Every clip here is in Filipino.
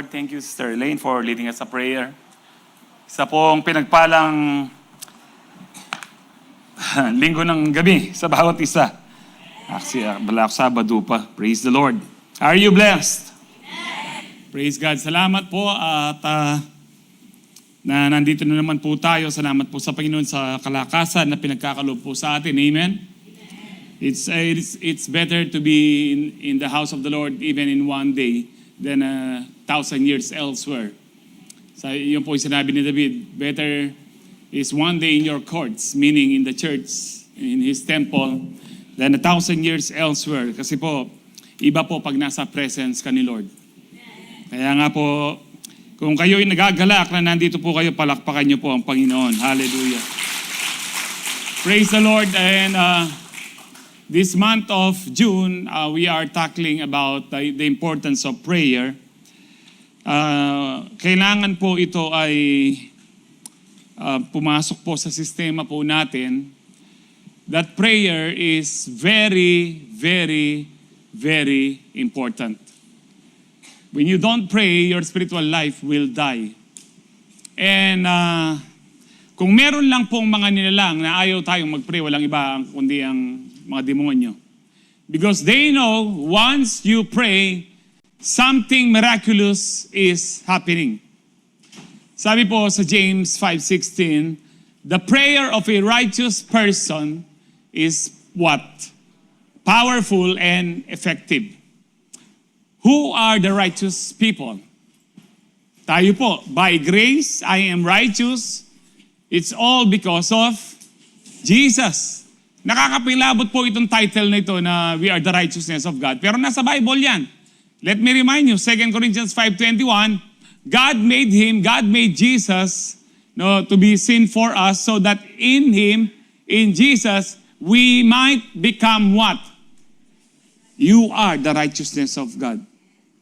Thank you, Sister Elaine, for leading us a prayer. Isa pong pinagpalang linggo ng gabi sa bawat isa. Actually, balak Sabado pa. Praise the Lord. Are you blessed? Amen. Praise God. Salamat po at na nandito na naman po tayo. Salamat po sa Panginoon sa kalakasan na pinagkakaloob po sa atin. Amen. It's better to be in the house of the Lord even in one day than 1,000 years elsewhere. So yun po yung sinabi ni David, better is one day in your courts, meaning in the church, in His temple, than 1,000 years elsewhere. Kasi po, iba po pag nasa presence ka ni Lord. Kaya nga po, kung kayo'y nagagalak na nandito po kayo, palakpakan niyo po ang Panginoon. Hallelujah. Praise the Lord. And this month of June, we are tackling about the importance of prayer. Kailangan po ito ay pumasok po sa sistema po natin that prayer is very, very, very important. When you don't pray, your spiritual life will die. And kung meron lang pong mga nilalang na ayaw tayong mag-pray, walang iba kundi ang mga demonyo. Because they know once you pray, something miraculous is happening. Sabi po sa James 5:16, the prayer of a righteous person is what? Powerful and effective. Who are the righteous people? Tayo po. By grace, I am righteous. It's all because of Jesus. Nakakapilabot po itong title na ito na we are the righteousness of God. Pero nasa Bible yan. Let me remind you, 2 Corinthians 5:21, God made Jesus to be sin for us so that in Him, in Jesus, we might become what? You are the righteousness of God.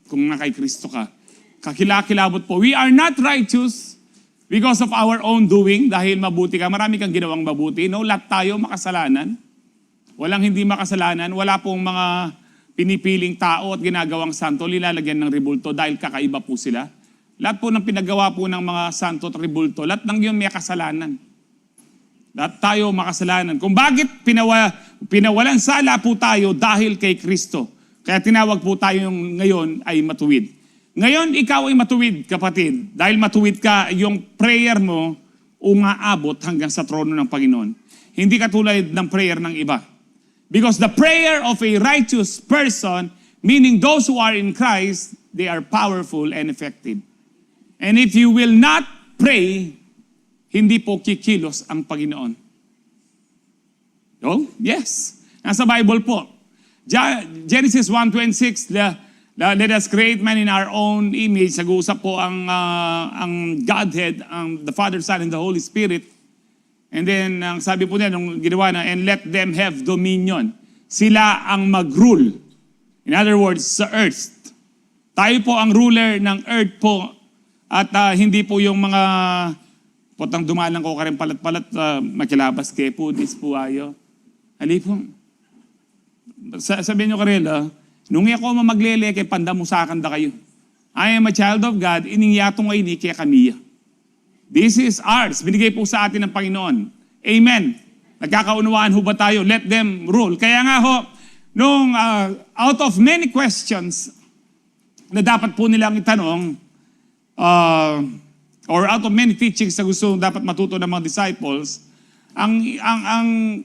Kung nakay Kristo ka. Kakilakilabot po. We are not righteous because of our own doing, dahil mabuti ka. Marami kang ginawang mabuti. No, lahat tayo makasalanan. Walang hindi makasalanan. Wala pong mga pinipiling tao at ginagawang santo, lilalagyan ng ribulto dahil kakaiba po sila. Lahat po ng pinagawa po ng mga santo at ribulto, lahat ng yun may kasalanan. Lahat tayo makasalanan. Kung bakit pinawalan sala po tayo dahil kay Kristo. Kaya tinawag po tayo ngayon ay matuwid. Ngayon, ikaw ay matuwid, kapatid. Dahil matuwid ka, yung prayer mo umaabot hanggang sa trono ng Panginoon. Hindi katulad ng prayer ng iba. Because the prayer of a righteous person, meaning those who are in Christ, they are powerful and effective. And if you will not pray, hindi po kikilos ang Panginoon. Oh, yes. Nasa Bible po. Genesis 1:26, let us create man in our own image. Nag-uusap po ang Godhead, the Father, Son, and the Holy Spirit. And then, ang sabi po niya, nung ginawa na, and let them have dominion. Sila ang mag-rule. In other words, sa earth. Tayo po ang ruler ng earth po. At hindi po yung mga potang dumalang ko ka rin palat-palat, makilabas kay po, dis po ayo. Ali po. Sabihin nyo karela, nung ako maglele kay pandamusakan da kayo. I am a child of God, iningyatong ay ni kaya kamiya. This is ours. Binigay po sa atin ng Panginoon. Amen. Nagkakaunawaan ho ba tayo? Let them rule. Kaya nga ho, nung out of many questions na dapat po nilang itanong, or out of many teachings na gusto dapat matuto ng mga disciples, ang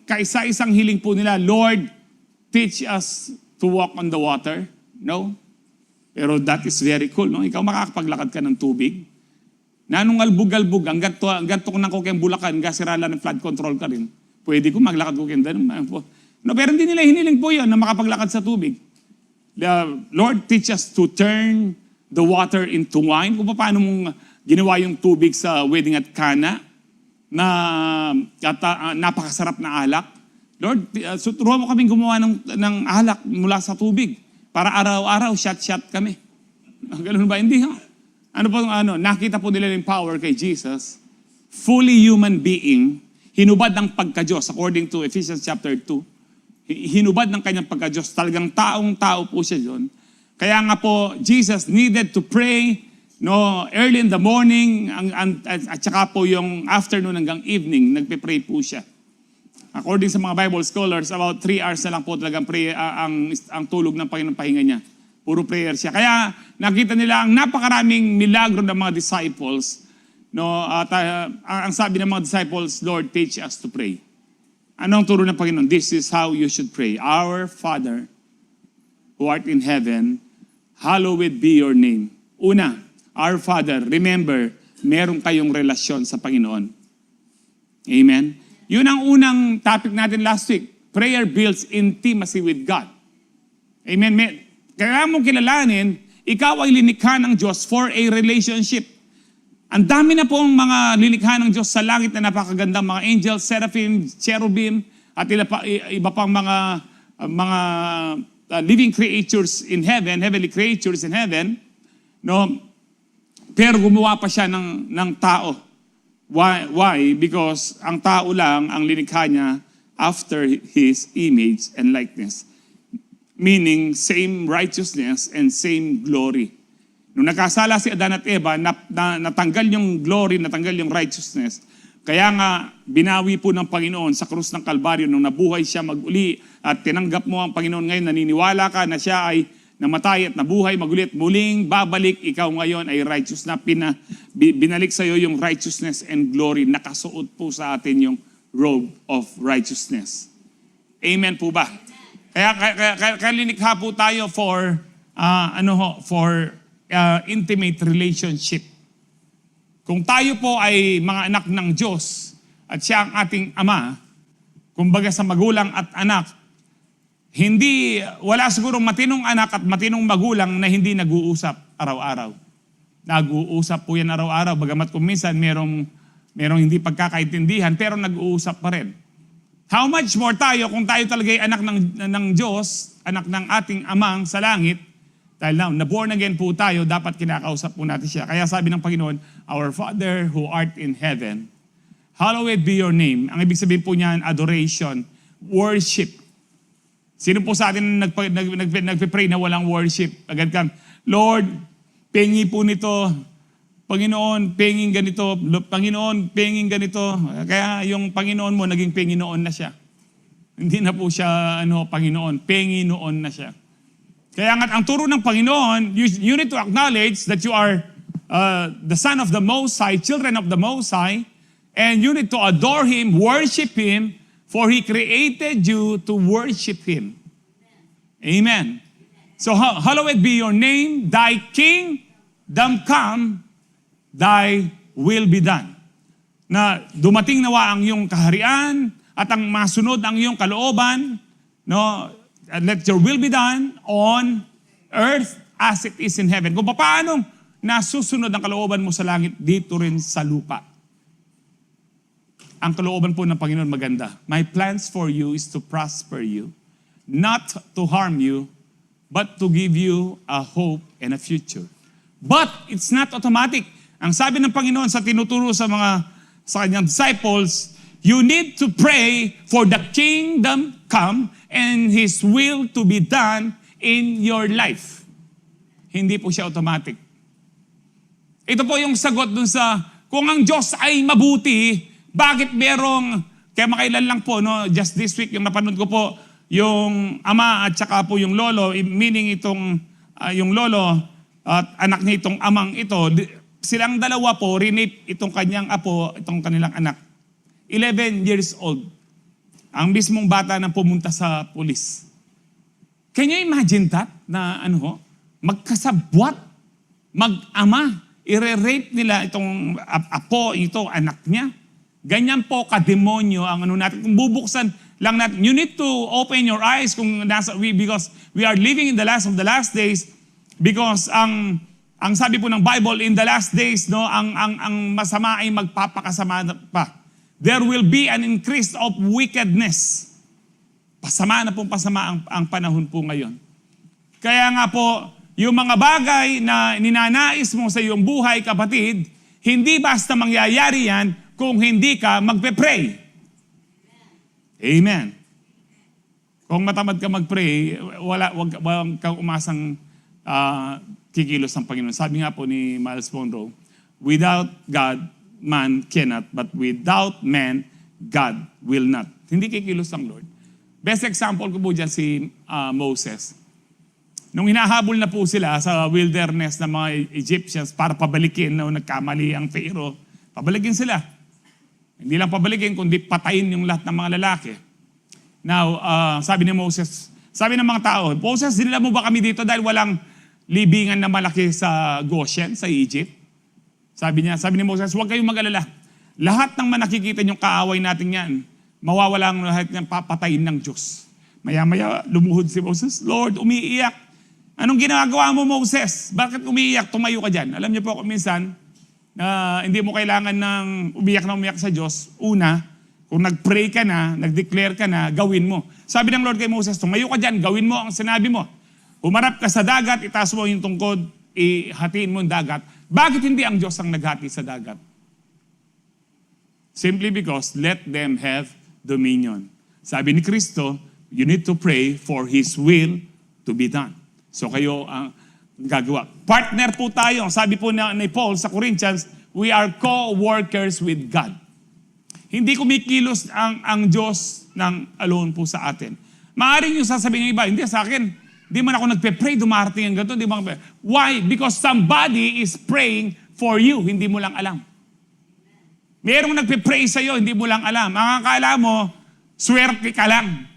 kaisa-isang hiling po nila, Lord, teach us to walk on the water. No? Pero that is very cool. No? Ikaw makakapaglakad ka ng tubig. Nanong albug-albug, ang ganto ko ng kukeng Bulacan, gasirala ng flood control ka rin. Pwede ko maglakad kukeng doon. No, pero hindi nila hiniling po yun na makapaglakad sa tubig. The Lord teach us to turn the water into wine. Kung paano mong ginawa yung tubig sa wedding at Cana, na napakasarap na alak. Lord, turuan mo kaming gumawa ng alak mula sa tubig. Para araw-araw, shot-shot kami. Ganun ba? Hindi ha? Nakita po nila yung power kay Jesus. Fully human being, hinubad ng pagka-Diyos according to Ephesians chapter 2. Hinubad ng kanyang pagka-Diyos. Talagang taong-tao po siya doon. Kaya nga po, Jesus needed to pray No, early in the morning, at saka po yung afternoon hanggang evening, nagpe-pray po siya. According sa mga Bible scholars, about 3 hours na lang po talagang ang tulog ng Panginoon pahinga niya. Puro prayer siya. Kaya nakita nila ang napakaraming milagro ng mga disciples. No, at ang sabi ng mga disciples, Lord, teach us to pray. Anong turo ng Panginoon? This is how you should pray. Our Father, who art in heaven, hallowed be your name. Una, our Father, remember, meron kayong relasyon sa Panginoon. Amen? Yun ang unang topic natin last week. Prayer builds intimacy with God. Amen? Kaya mo kilalanin, ikaw ay linikha ng Diyos for a relationship. Ang dami na pong mga lilikha ng Diyos sa langit na napakagandang mga angels, seraphim, cherubim, at iba pang mga living creatures in heaven, heavenly creatures in heaven. No? Pero gumawa pa siya ng tao. Why? Because ang tao lang ang linikha niya after His image and likeness. Meaning, same righteousness and same glory. Nung nakasala si Adan at Eva, natanggal yung glory, natanggal yung righteousness. Kaya nga, binawi po ng Panginoon sa krus ng Kalbaryo nung nabuhay siya mag-uli at tinanggap mo ang Panginoon ngayon, naniniwala ka na siya ay namatay at nabuhay, mag-uli at muling babalik, ikaw ngayon ay righteous na binalik sa iyo yung righteousness and glory. Nakasuot po sa atin yung robe of righteousness. Amen po ba? Kaya linikha po tayo for intimate relationship. Kung tayo po ay mga anak ng Diyos at siya ang ating ama, kumbaga sa magulang at anak, wala siguro matinong anak at matinong magulang na hindi nag-uusap araw-araw. Nag-uusap po yan araw-araw, bagamat kung minsan merong hindi pagkakaintindihan, pero nag-uusap pa rin. How much more tayo kung tayo talaga ay anak ng Diyos, anak ng ating amang sa langit, dahil na born again po tayo, dapat kinakausap po natin siya. Kaya sabi ng Panginoon, Our Father who art in heaven, hallowed be your name. Ang ibig sabihin po niyan, adoration, worship. Sino po sa atin nagpe-pray na walang worship? Agad kang, Lord, pengi po nito. Panginoon, penging ganito. Panginoon, penging ganito. Kaya yung Panginoon mo, naging pengi noon na siya. Hindi na po siya Panginoon. Pengi noon na siya. Kaya nga, ang turo ng Panginoon, you need to acknowledge that you are the Son of the Most High, children of the Most High, and you need to adore Him, worship Him, for He created you to worship Him. Amen. So, hallowed be your name, thy kingdom come, thy will be done. Na dumating nawa ang iyong kaharian at ang masunod ang iyong kalooban, no? And let your will be done on earth as it is in heaven. Kung paano nasusunod ang kalooban mo sa langit, dito rin sa lupa. Ang kalooban po ng Panginoon maganda. My plans for you is to prosper you, not to harm you, but to give you a hope and a future. But it's not automatic. Ang sabi ng Panginoon sa tinuturo sa kanyang disciples, you need to pray for the kingdom come and His will to be done in your life. Hindi po siya automatic. Ito po yung sagot dun sa, kung ang Diyos ay mabuti, bakit kaya makailan lang po, just this week, yung napanood ko po, yung ama at saka po yung lolo, meaning yung lolo at anak niya itong amang ito, silang dalawa po, rinip itong kanyang apo, itong kanilang anak. 11 years old. Ang mismong bata na pumunta sa pulis. Can you imagine that? Na magkasabwat, mag-ama, ire-rape nila itong apo, ito, anak niya. Ganyan po kademonyo ang natin. Kung bubuksan lang natin, you need to open your eyes because we are living in the last of the last days because ang sabi po ng Bible, in the last days, ang masama ay magpapakasama pa. There will be an increase of wickedness. Pasama na pong pasama ang panahon po ngayon. Kaya nga po, yung mga bagay na ninanais mo sa iyong buhay, kapatid, hindi basta mangyayari yan kung hindi ka magpe-pray. Amen. Kung matamad ka mag-pray, wag kang umasang kikilos ng Panginoon. Sabi nga po ni Miles Monroe, without God, man cannot, but without man, God will not. Hindi kikilos ang Lord. Best example ko po dyan si Moses. Nung hinahabol na po sila sa wilderness ng mga Egyptians para pabalikin, no, nagkamali ang Pharaoh, pabalikin sila. Hindi lang pabalikin, kundi patayin yung lahat ng mga lalaki. Now, sabi ni Moses, sabi ng mga tao, Moses, dinala mo ba kami dito dahil walang libingan na malaki sa Goshen, sa Egypt? Sabi ni Moses, huwag kayong mag-alala. Lahat ng nakikita niyong kaaway natin yan, mawawala ang lahat ng papatayin ng Diyos. Maya-maya, lumuhod si Moses, Lord, umiiyak. Anong ginagawa mo, Moses? Bakit umiiyak? Tumayo ka dyan. Alam niyo po, minsan, hindi mo kailangan ng umiyak sa Diyos. Una, kung nag-pray ka na, nag-declare ka na, gawin mo. Sabi ng Lord kay Moses, tumayo ka dyan, gawin mo ang sinabi mo. Humarap ka sa dagat, itaas mo yung tungkod, ihatiin mo yung dagat. Bakit hindi ang Diyos ang naghati sa dagat? Simply because let them have dominion. Sabi ni Kristo, you need to pray for His will to be done. So kayo ang gagawa. Partner po tayo. Sabi po ni Paul sa Corinthians, we are co-workers with God. Hindi kumikilos ang Diyos ng alone po sa atin. Maaring yung sasabihin ng iba, hindi sa akin. Di man ako nagpe-pray, dumarating ang ganito. Why? Because somebody is praying for you, hindi mo lang alam. Merong nagpe-pray sa'yo, hindi mo lang alam. Ang akala mo, swerte ka lang.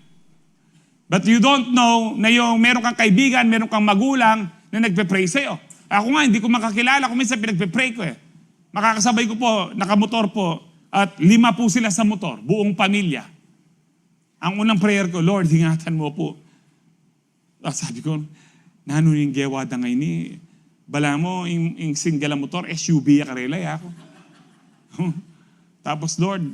But you don't know na yung meron kang kaibigan, meron kang magulang na nagpe-pray sa'yo. Ako nga, hindi ko makakilala kung minsan pinagpe-pray ko eh. Makakasabay ko po, nakamotor po, at 5 po sila sa motor, buong pamilya. Ang unang prayer ko, Lord, ingatan mo po. Sabi ko, nano yung gewada ngayon ni, bala mo, yung single motor, SUV ya karelay ako. Tapos Lord,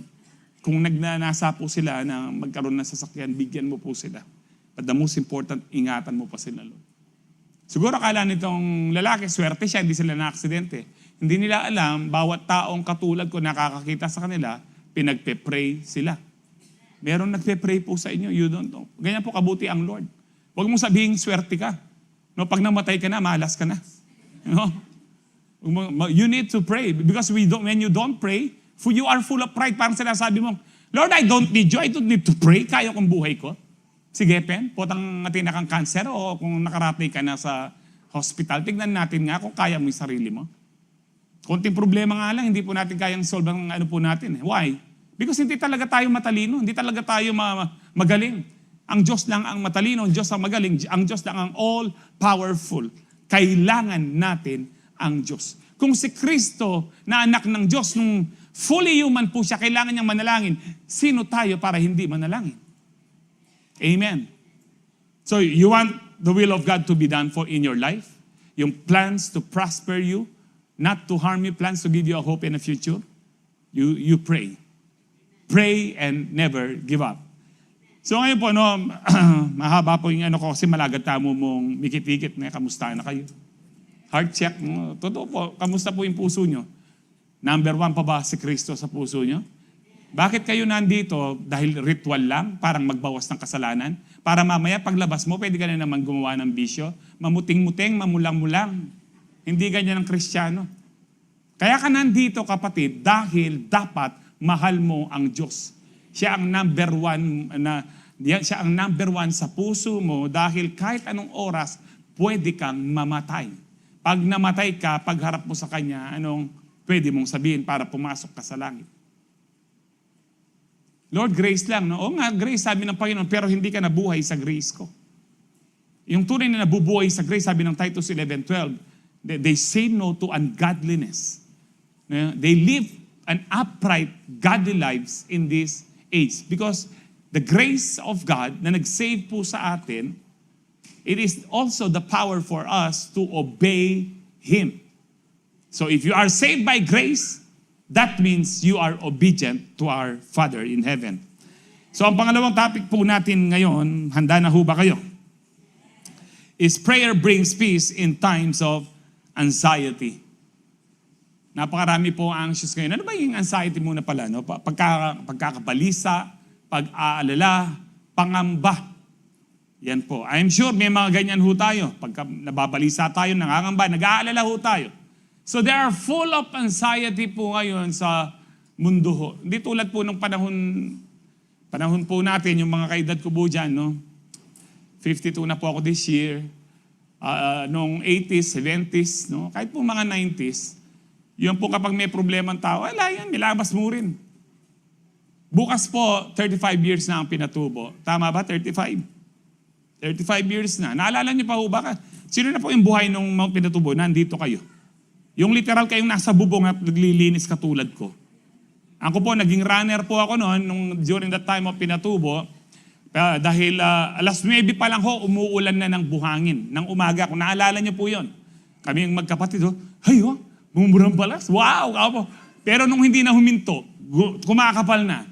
kung nagnanasa po sila na magkaroon ng sasakyan, bigyan mo po sila. But the most important, ingatan mo pa sila, Lord. Siguro akala nitong lalaki, swerte siya, hindi sila na-aksidente. Hindi nila alam, bawat taong katulad ko nakakakita sa kanila, pinagpe-pray sila. Meron nagpe-pray po sa inyo, you don't know. Ganyan po kabuti ang Lord. Huwag mong sabihin, swerte ka. No, pag namatay ka na, malas ka na. You need to pray. Because when you don't pray, you are full of pride. Parang sinasabi mo, Lord, I don't need you. I don't need to pray. Kaya kong buhay ko. Sige, Pen, potang tinakang cancer o kung nakaratay ka na sa hospital, tignan natin nga kung kaya mo yung sarili mo. Konting problema nga lang, hindi po natin kayang solve ang ano po natin. Why? Because hindi talaga tayo matalino. Hindi talaga tayo magaling. Ang Diyos lang ang matalino, ang Diyos ang magaling, ang Diyos lang ang all-powerful. Kailangan natin ang Diyos. Kung si Kristo na anak ng Diyos, nung fully human po siya, kailangan niyang manalangin. Sino tayo para hindi manalangin? Amen. So you want the will of God to be done in your life? Yung plans to prosper you, not to harm you, plans to give you a hope and a future? You pray. Pray and never give up. So ngayon po, mahaba po yung ko kasi malagad tamo mong mikit-ikit na kamusta na kayo. Heart check mo. Totoo po, kamusta po yung puso nyo? Number 1 pa ba si Kristo sa puso nyo? Bakit kayo nandito? Dahil ritual lang, parang magbawas ng kasalanan? Para mamaya paglabas mo, pwede ka na naman gumawa ng bisyo. Mamuting-muting, mamulang-mulang. Hindi ganyan ang Kristiyano. Kaya ka nandito, kapatid, dahil dapat mahal mo ang Diyos. Siya ang number 1 siya ang number 1 sa puso mo dahil kahit anong oras pwede kang mamatay. Pag namatay ka, pagharap mo sa Kanya, anong pwede mong sabihin para pumasok ka sa langit? Lord, grace lang. No? O nga, grace, sabi ng Panginoon, pero hindi ka nabuhay sa grace ko. Yung tunay na nabubuhay sa grace, sabi ng Titus 11:12, they say no to ungodliness. They live an upright, godly lives in this age. Because the grace of God na nag-save po sa atin, it is also the power for us to obey Him. So if you are saved by grace, that means you are obedient to our Father in heaven. So ang pangalawang topic po natin ngayon, handa na ho ba kayo? Is prayer brings peace in times of anxiety. Napakarami po anxious ngayon. Ano ba yung anxiety muna pala? No? Pagkakabalisa, pag-aalala, pangamba. Yan po. I'm sure may mga ganyan ho tayo. Pagka nababalisa tayo, nangangamba, nag-aalala ho tayo. So they are full of anxiety po ngayon sa mundo ho. Hindi tulad po nung panahon po natin, yung mga kaedad ko po dyan, no? 52 na po ako this year. Nung 80s, 70s, no? Kahit po mga 90s, yun po kapag may problema ang tao, wala yan, nilabas mo rin. Bukas po, 35 years na ang pinatubo. Tama ba? 35 years na. Naalala niyo pa ho ba? Sino na po yung buhay nung mga pinatubo? Nandito kayo. Yung literal kayong nasa bubong at naglilinis katulad ko. Ako po, naging runner po ako noon during that time of pinatubo. Dahil alas 9 pa lang ho, umuulan na ng buhangin. Ng umaga, kung naalala niyo po yon. Kami yung magkapatid, hay bumurang balas. Wow! Ako. Pero nung hindi na huminto, kumakapal na.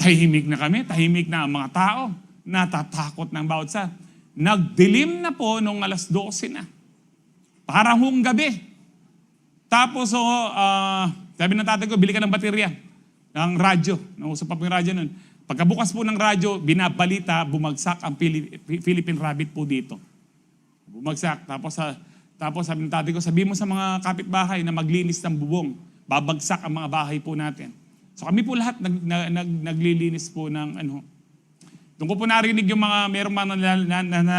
Tahimik na kami, tahimik na ang mga tao. Natatakot ng bawat sa. Nagdilim na po nung alas 12 na. Parang hong gabi. Tapos, sabi ng tatay ko, bili ka ng baterya, ng radyo. Nausap pa po yung radyo nun. Pagkabukas po ng radyo, binabalita, bumagsak ang Philippine Rabbit po dito. Bumagsak. Tapos sabi ng tatay ko, sabi mo sa mga kapitbahay na maglinis ng bubong. Babagsak ang mga bahay po natin. So kami po lahat naglilinis po ng ano. Doon ko po narinig yung mga merong mga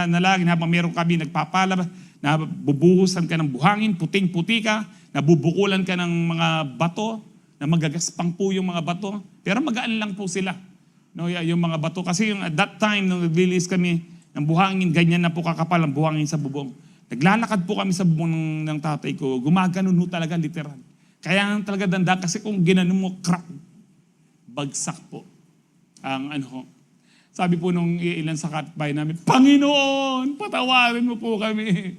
nalagin habang meron kami nagpapalabas, nabubuhusan ka ng buhangin, puting-puti ka, nabubukulan ka ng mga bato, na magagaspang po yung mga bato. Pero magaan lang po sila. No, yung mga bato. Kasi yung at that time, nung naglilis kami ng buhangin, ganyan na po kakapal ang buhangin sa bubong. Naglalakad po kami sa bubong ng tatay ko. Gumaganon ho talaga, literal. Kaya talaga danda, kasi kung ginanon mo, crack, bagsak po. Ang ano ho. Sabi po nung ilan sa kapitbahay namin, Panginoon, patawarin mo po kami.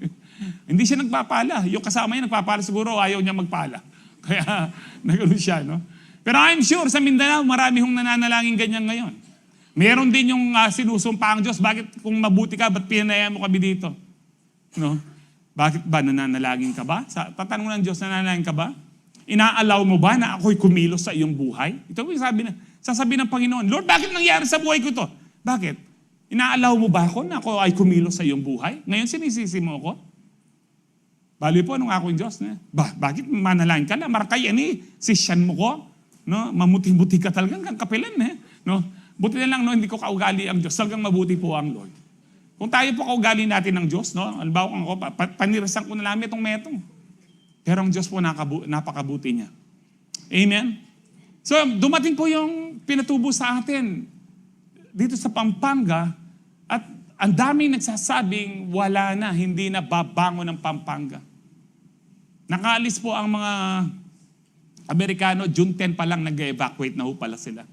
Hindi siya nagpapala. Yung kasama niya nagpapala siguro, ayaw niya magpala. Kaya nagano siya, no? Pero I'm sure sa Mindanao, marami hong nananalangin ganyan ngayon. Meron din yung sinusumpa ang Diyos. Bakit kung mabuti ka, ba't pinayaan mo kami dito? No? Bakit ba nananalangin ka ba? Tatanong ng Diyos, nananalangin ka ba? Inaalaw mo ba na ako'y kumilos sa iyong buhay? Ito yung sasabi ng Panginoon, Lord, bakit nangyari sa buhay ko ito? Bakit? Inaalaw mo ba ako na ako ay kumilos sa iyong buhay? Ngayon sinisisi mo ako? Bali po nung ako yung Diyos. Bakit manalangin ka na? Marakay sisyan mo ko. No? Mamuti-buti ka talagang kang kapilan. No? Buti na lang, no, hindi ko kaugali ang Diyos. Talagang mabuti po ang Lord. Kung tayo po kaugali natin ng Diyos, no? Halimbawa kung ako, panirasan ko na lang itong metong. Pero ang Diyos po napakabuti niya. Amen? So, dumating po yung pinatubo sa atin dito sa Pampanga at ang daming nagsasabing wala na, hindi na babangon ng Pampanga. Nakaalis po ang mga Amerikano, June 10 pa lang nag-evacuate na ho pala sila.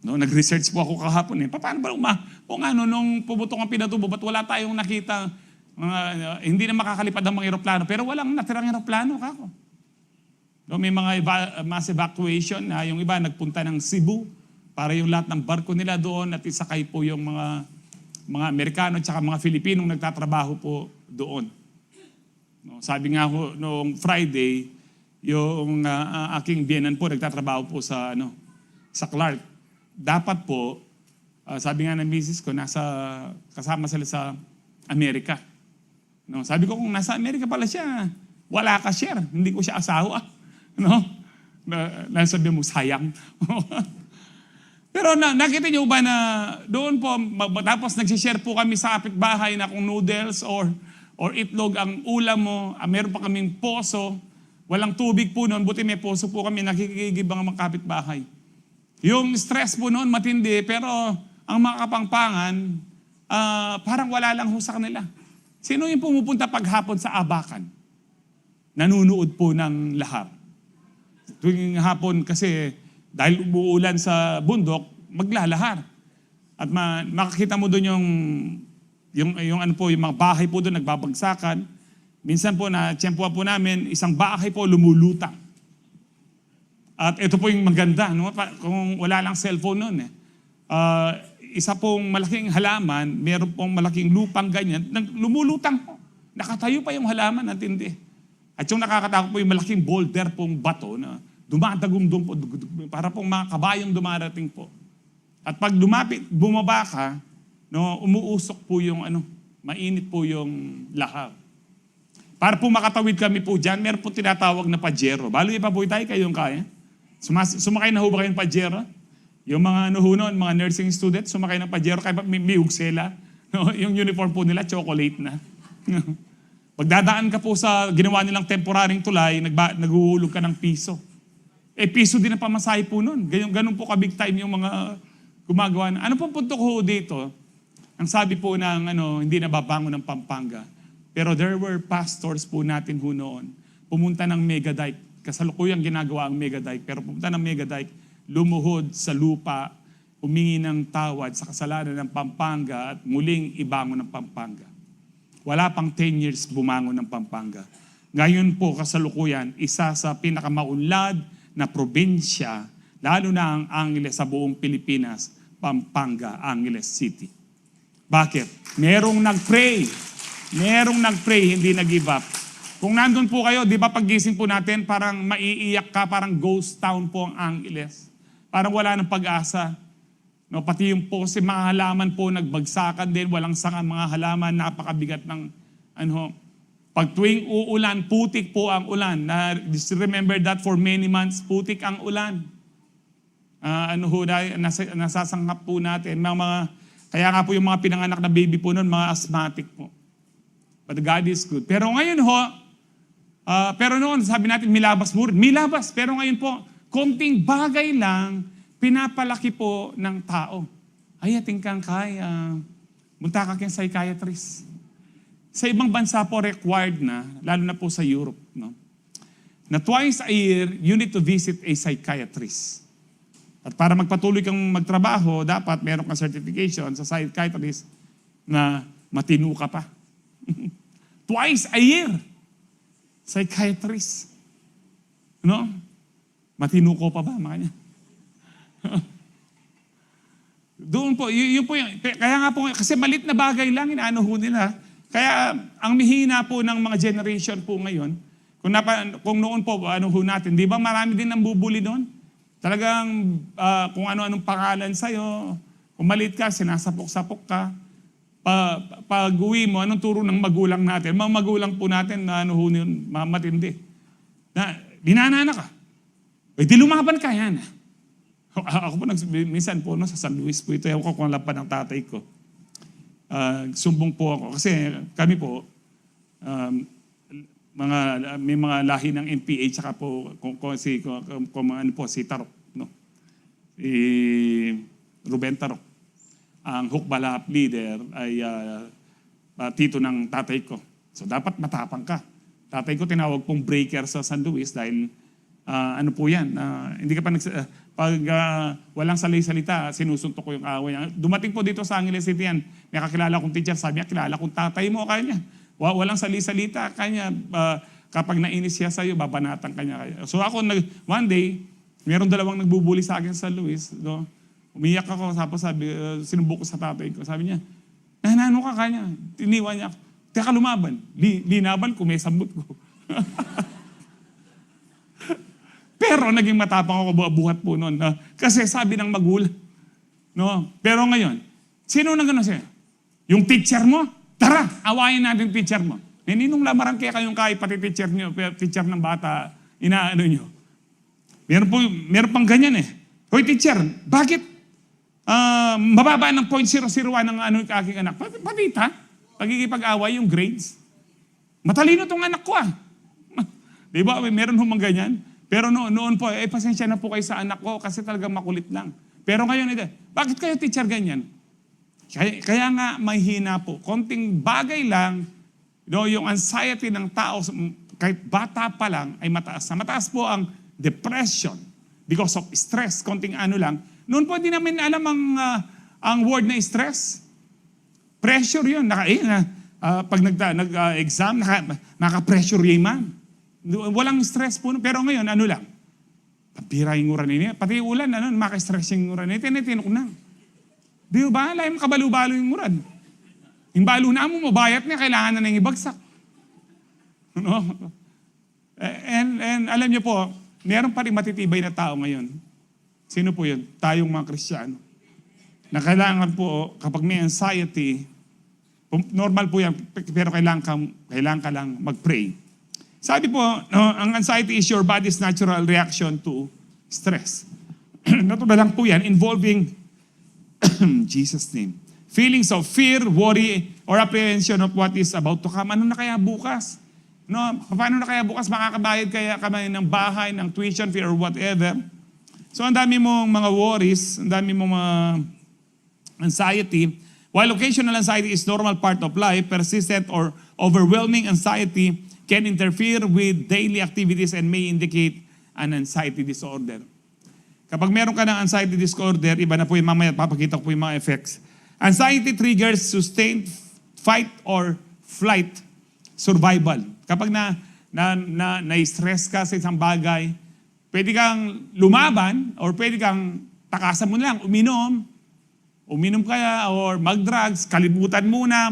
No, nag-research po ako kahapon. Paano ba kung ano, nung pumutong ang pinatubo, ba't wala tayong nakita, hindi na makakalipad ang mga eroplano, pero walang natirang eroplano kako. No, may mga mass evacuation na yung iba nagpunta ng Cebu para yung lahat ng barko nila doon at isakay po yung mga Amerikano at mga Filipinong nagtatrabaho po doon. No, sabi nga ho, noong Friday, yung aking biyenan po nagtatrabaho po sa Clark. Dapat po, sabi nga ng misis ko, kasama sila sa Amerika. No, sabi ko, kung nasa Amerika pala siya, wala ka share. Hindi ko siya asawa. No? Nasabi mo, sayang. Pero nakita niyo ba na doon po, tapos nagsishare po kami sa kapitbahay na kung noodles or itlog ang ulam mo, meron pa kaming poso, walang tubig po noon, buti may poso po kami, nakikigib ang mga kapitbahay. Yung stress po noon matindi, pero ang mga kapangpangan, parang wala lang ho sa kanila. Sino yung pumupunta paghapon sa Abakan? Nanunood po ng lahar. Tuwing hapon kasi, dahil umuulan sa bundok, maglalahar. At makakita mo doon yung mga bahay po doon nagbabagsakan. Minsan po tiyempo po namin, isang bahay po lumulutang. At ito po yung maganda, no? Kung wala lang cellphone noon. Isa pong malaking halaman, meron pong malaking lupang ganyan, lumulutang po. Nakatayo pa yung halaman, natindi. At yung nakakatakot po yung malaking boulder pong bato na dumadagumdum po, para pong mga kabayong dumarating po. At pag bumaba ka, no, umuusok po yung mainit po yung lahar. Para po makatawid kami po dyan, meron po tinatawag na pajero. Balo pa po tayo, kayong kaya. Sumakay na ho ba kayong pajero? Yung mga mga nursing students, sumakay ng pajero, kaya may ugsela. No, yung uniform po nila, chocolate na. Pagdadaan ka po sa ginawa nilang temporaring tulay, naghuhulog ka ng piso. Piso din ang pamasahe po nun. Ganun po ka-big time yung mga gumagawa. Ano pong punto ko dito? Ang sabi po ng hindi nababangon ng Pampanga. Pero there were pastors po natin noon. Pumunta ng Megadike. Kasalukuyang ginagawa ang Megadike. Pero pumunta ng Megadike, lumuhod sa lupa, humingi ng tawad sa kasalanan ng Pampanga at muling ibangon ng Pampanga. Wala pang 10 years bumangon ng Pampanga. Ngayon po kasalukuyan, isa sa pinakamaunlad na probinsya, lalo na ang Angeles sa buong Pilipinas, Pampanga, Angeles City. Bakit? Merong nag-pray, hindi nag-give up. Kung nandun po kayo, di ba paggising po natin, parang maiiyak ka, parang ghost town po ang Angeles. Parang wala ng pag-asa. No, pati yung po kasi mga halaman po nagbagsakan din, walang sanga mga halaman, napakabigat ng pag tuwing uulan, putik po ang ulan. Just remember that for many months, putik ang ulan. Nasasangkap po natin. Kaya nga po yung mga pinanganak na baby po noon, mga asthmatic po. But God is good. Pero ngayon pero noon sabi natin milabas mo rin. Milabas. Pero ngayon po, konting bagay lang, pinapalaki po ng tao. Ay, ating kang kaya. Munta ka kang psychiatrist. Sa ibang bansa po required na, lalo na po sa Europe, no? Na twice a year, you need to visit a psychiatrist. At para magpatuloy kang magtrabaho, dapat meron kang certification sa psychiatrist na matino ka pa. Twice a year. Psychiatrist. No? Matino ko pa ba, mga niya? Doon po, yun po yung, kaya nga po, kasi malit na bagay lang, inaano ho nila. Kaya ang mihina po ng mga generation po ngayon, kung noon po, natin, di ba marami din nang bubuli doon? Talagang kung ano-anong pangalan sa'yo, kung malit ka, sinasapok-sapok ka. Pag uwi mo, anong turo ng magulang natin? Mga magulang po natin na matindi. Na, dinanana ka. Di lumaban ka, yan. Ako po, minsan po, sa San Luis po ito, ewan ko kung lapan ng tatay ko. Sumbong po ako. Kasi kami po, may mga lahi ng NPA, tsaka po, si Tarok, no? Si Ruben Tarok. Ang Hukbalahap leader ay tito ng tatay ko. So dapat matapang ka. Tatay ko tinawag pong breaker sa San Luis dahil po yan, hindi ka pa pag walang salita, sinusuntok ko yung away niya. Dumating po dito sa Angeles City yan, may kakilala kong teacher, sabi niya, kilala kong tatay mo, kanya. Walang salita, kanya. Kapag nainis siya sa'yo, babanatan kanya. So ako, one day, meron dalawang nagbubuli sa akin sa Luis. No? Umiyak ako, tapos sinubok ko sa tatay ko. Sabi niya, nanano ka kanya? Tiniwan niya ako. Teka, lumaban. Linaban ko, may sambot ko. Pero naging matapang ako buhat po noon. Kasi sabi ng magulang. No? Pero ngayon, sino nang gano'n siya? Yung teacher mo? Tara, awayin natin teacher mo. Ninong lamaran kaya kayong pati teacher nyo, teacher ng bata, inaano nyo. Meron pang ganyan eh. Hoy teacher, bakit mababa ng 0.001 ng aking anak? Patita, pagkikipag-away yung grades. Matalino tong anak ko Di ba? Meron humang ganyan. Pero noon po, pasensya na po kayo sa anak ko kasi talagang makulit lang. Pero ngayon, bakit kayo teacher ganyan? Kaya nga may hina po. Konting bagay lang, yung anxiety ng tao, kahit bata pa lang, ay mataas. Mataas po ang depression because of stress, konting ano lang. Noon po, hindi namin alam ang word na stress. Pressure yun. Pag nag-exam, naka-pressure yung ma'am. Walang stress po. Pero ngayon, ano lang? Pabira yung uran niya. Pati ulan, maka-stress yung uran niya. Tinitinok na. Di ba? Alam, kabalo-balo yung uran. Yung balo na mo, mabayat niya, kailangan na nang ibagsak. No? And alam niyo po, meron pa rin matitibay na tao ngayon. Sino po yun? Tayong mga Kristiyano. na kailangan po, kapag may anxiety, normal po yan, pero kailangan ka lang mag-pray. Sabi po, no, ang anxiety is your body's natural reaction to stress. Natural lang po yan, involving, Jesus' name, feelings of fear, worry, or apprehension of what is about to come. Ano na kaya bukas? No, paano na kaya bukas makakabayad kaya kami ng bahay, ng tuition fee, or whatever? So ang dami mong mga worries, ang dami mong mga anxiety. While occasional anxiety is normal part of life, persistent or overwhelming anxiety can interfere with daily activities and may indicate an anxiety disorder. Kapag meron ka ng anxiety disorder, iba na po yung mamaya, papakita ko po yung mga effects. Anxiety triggers sustained fight or flight survival. Kapag na-stress ka sa isang bagay, pwede kang lumaban or pwede kang takasan mo lang, uminom kaya or mag-drugs, kalimutan muna,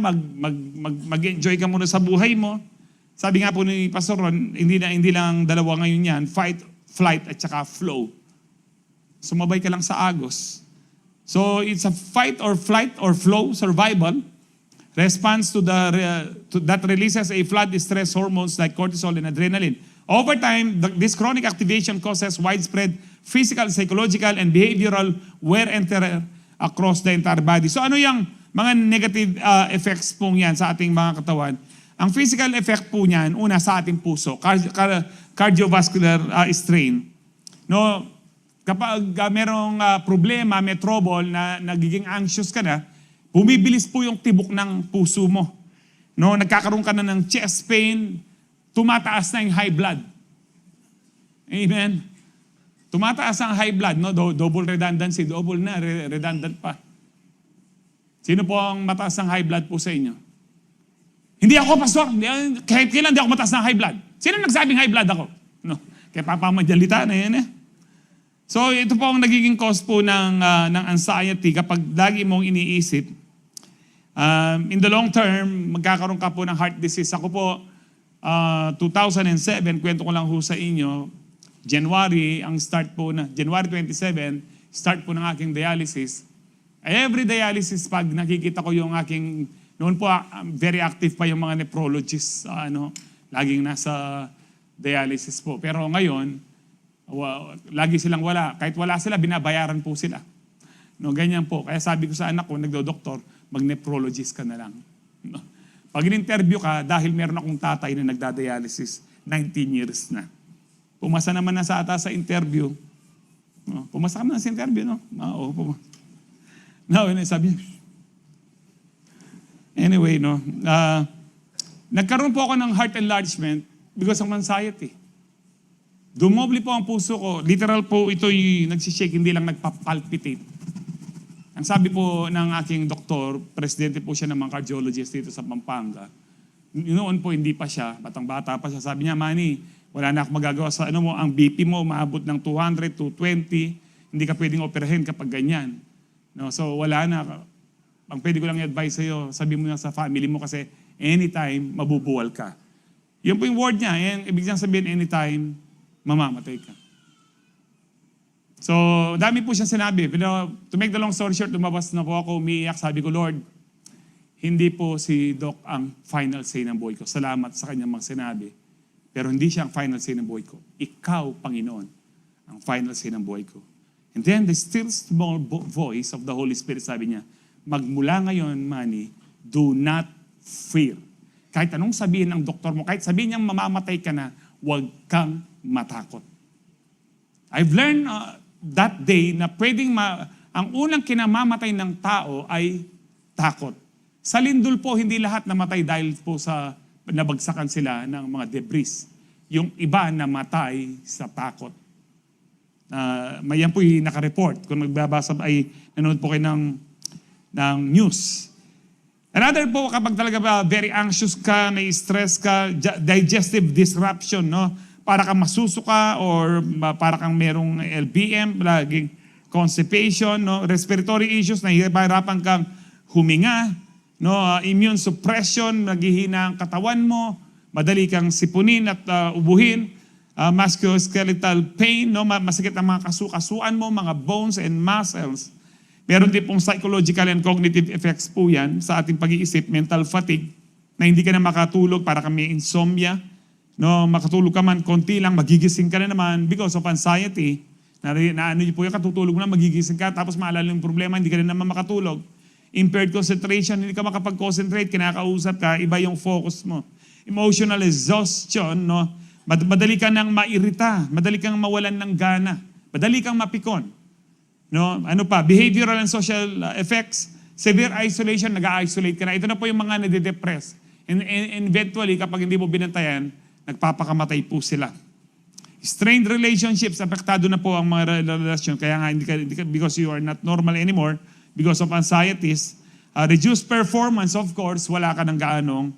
mag-enjoy ka muna sa buhay mo. Sabi nga po ni Pastor Ron, hindi lang dalawa ngayon yan, fight, flight, at saka flow. Sumabay ka lang sa agos. So it's a fight or flight or flow survival response to that releases a flood of stress hormones like cortisol and adrenaline. Over time, this chronic activation causes widespread physical, psychological, and behavioral wear and tear across the entire body. So ano yung mga negative effects po yan sa ating mga katawan? Ang physical effect po niyan, una sa ating puso, cardiovascular strain. No, kapag merong problema, may trouble, na nagiging anxious ka na, bumibilis po yung tibok ng puso mo. No, nagkakaroon ka na ng chest pain, tumataas na yung high blood. Amen. Tumataas ang high blood, no? Double redundancy, double na, redundant pa. Sino po ang mataas ng high blood po sa inyo? Hindi ako, pastor. Kahit kailan hindi ako mataas ng high blood. Sino nagsabing high blood ako? No. Kaya papamadalita na yan eh. So ito po ang nagiging cause po ng anxiety kapag lagi mong iniisip. In the long term, magkakaroon ka po ng heart disease. Ako po, 2007, kwento ko lang ho sa inyo, January 27, start po ng aking dialysis. Every dialysis, pag nakikita ko yung aking, noon po very active pa yung mga nephrologists, laging nasa dialysis po. Pero ngayon, lagi silang wala. Kahit wala sila, binabayaran po sila. No, ganyan po. Kaya sabi ko sa anak ko, nagdo-doktor, mag-nephrologist ka na lang. No? Pag in-interview ka, dahil meron akong tatay na nagda-dialysis, 19 years na. Pumasa naman na sa ata sa interview. No? Pumasa ka na sa interview, no? Oo, pumasa. No, sabi niya. Anyway, no? Nagkaroon po ako ng heart enlargement because of anxiety. Dumoble po ang puso ko. Literal po ito'y nagsishake, hindi lang nagpapalpitate. Ang sabi po ng aking doktor, presidente po siya ng mga cardiologist dito sa Pampanga. Noon po hindi pa siya, batang-bata pa siya. Sabi niya, Manny, wala na akong magagawa sa ang BP mo maabot ng 200 to 20. Hindi ka pwedeng operahin kapag ganyan. No, so wala na. Ang pwede ko lang i-advise sa'yo, sabi mo na sa family mo kasi anytime mabubuwal ka. Yun po yung word niya. Ibig sabihin anytime mamamatay ka. So, dami po siya sinabi. Pero to make the long story short, lumabas na po ako, umiiyak. Sabi ko, Lord, hindi po si Doc ang final say ng buhay ko. Salamat sa kanyang mga sinabi. Pero hindi siya ang final say ng buhay ko. Ikaw, Panginoon, ang final say ng buhay ko. And then the still small voice of the Holy Spirit, sabi niya, magmula ngayon, Manny, do not fear. Kahit anong sabihin ng doktor mo, kahit sabihin niyang mamamatay ka na, huwag kang matakot. I've learned that day na ang unang kinamamatay ng tao ay takot. Sa lindol po, hindi lahat namatay dahil po sa nabagsakan sila ng mga debris. Yung iba namatay sa takot. Mayan po yung nakareport. Kung magbabasa ay nanonood po kayo ng news. Another po, kapag talaga very anxious ka, na-stress ka, digestive disruption, no? Para kang masusuka or para kang merong LBM, laging constipation, no? Respiratory issues, nahihirapan kang huminga, no? Immune suppression, naghihina ang katawan mo, madali kang sipunin at ubuhin, musculoskeletal pain, no? Masakit ang mga kasukasuan mo, mga bones and muscles. Meron din pong psychological and cognitive effects po yan sa ating pag-iisip, mental fatigue, na hindi ka na makatulog, para kang may insomnia. No, makatulog ka man, konti lang, magigising ka na naman because of anxiety. Na ano po yung katutulog mo na, magigising ka, tapos maalala yung problema, hindi ka na naman makatulog. Impaired concentration, hindi ka makapag-concentrate, kinakausap ka, iba yung focus mo. Emotional exhaustion, no? Madali ka nang mairita, madali kang mawalan ng gana, madali kang mapikon. No? Ano pa? Behavioral and social effects, severe isolation, nag-isolate ka na. Ito na po yung mga nade-depress. And eventually, kapag hindi mo binantayan, nagpapakamatay po sila. Strained relationships, apektado na po ang mga relasyon. Kaya nga, because you are not normal anymore, because of anxieties. Reduced performance, of course, wala ka ng gaanong,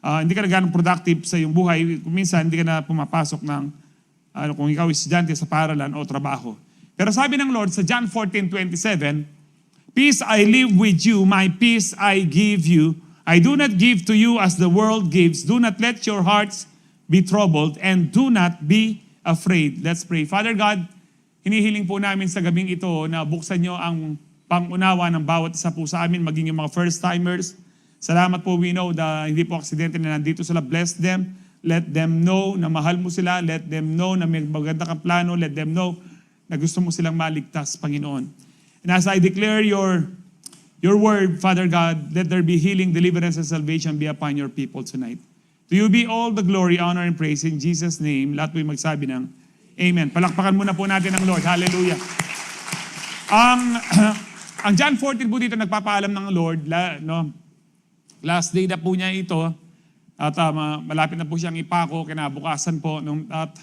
hindi ka na gaanong productive sa iyong buhay. Minsan, hindi ka na pumapasok ng, kung ikaw estudyante sa paralan o trabaho. Pero sabi ng Lord sa John 14:27, "Peace I leave with you, my peace I give you. I do not give to you as the world gives. Do not let your hearts be troubled and do not be afraid." Let's pray. Father God, hinihiling po namin sa gabing ito na buksan nyo ang pangunawa ng bawat isa po sa amin, maging yung mga first-timers. Salamat po, we know na hindi po aksidente na nandito sila. Bless them. Let them know na mahal mo sila. Let them know na may maganda kang plano. Let them know na gusto mo silang maligtas, Panginoon. And as I declare your word, Father God, let there be healing, deliverance, and salvation be upon your people tonight. To you be all the glory, honor, and praise in Jesus' name. Lahat po'y magsabi ng Amen. Palakpakan muna po natin ang Lord. Hallelujah. Ang John 14 po dito nagpapaalam ng Lord, no? Last day na po niya ito, at malapit na po siyang ipako, kinabukasan po. At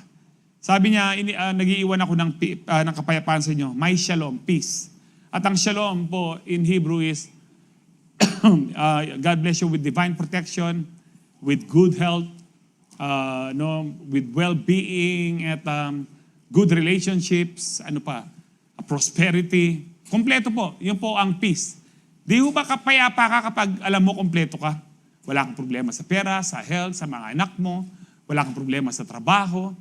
sabi niya, nag-iiwan ako ng kapayapaan sa inyo. My shalom, peace. At ang shalom po in Hebrew is, God bless you with divine protection, with good health, with well-being, at good relationships, prosperity. Kompleto po. Yun po ang peace. Di ba kapayapa ka kapag alam mo kompleto ka? Wala kang problema sa pera, sa health, sa mga anak mo. Wala kang problema sa trabaho.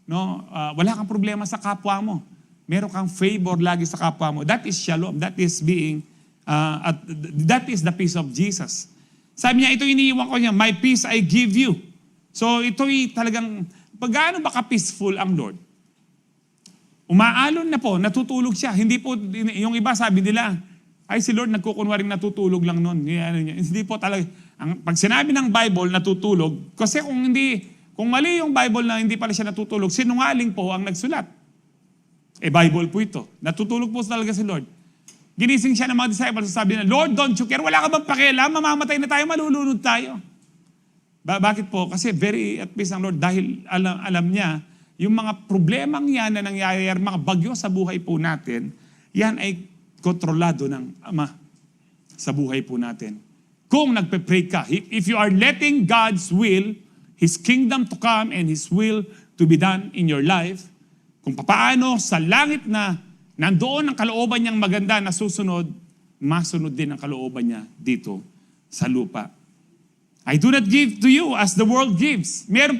No? Wala kang problema sa kapwa mo. Meron kang favor lagi sa kapwa mo. That is shalom. That is that is the peace of Jesus. Sabi niya, ito iniiwan ko niya, my peace I give you. So ito'y talagang, paggaano ba ka-peaceful ang Lord? Umaalon na po, natutulog siya. Hindi po, yung iba sabi nila, ay si Lord nagkukunwaring natutulog lang nun. Hindi po talaga. Pag sinabi ng Bible, natutulog, kasi kung mali yung Bible na hindi pala siya natutulog, sinungaling po ang nagsulat. Bible po ito. Natutulog po talaga si Lord. Ginising siya ng mga disciples, sabi na, Lord, don't you care? Wala ka bang pakialam? Mamamatay na tayo, malulunod tayo. Bakit po? Kasi very at peace ang Lord dahil alam niya, yung mga problemang yan na nangyayari, mga bagyo sa buhay po natin, yan ay kontrolado ng Ama sa buhay po natin. Kung nagpe-pray ka, if you are letting God's will, His kingdom to come and His will to be done in your life, kung papaano sa langit na nandoon ang kalooban niyang maganda na susunod, masunod din ang kalooban niya dito sa lupa. I do not give to you as the world gives. Meron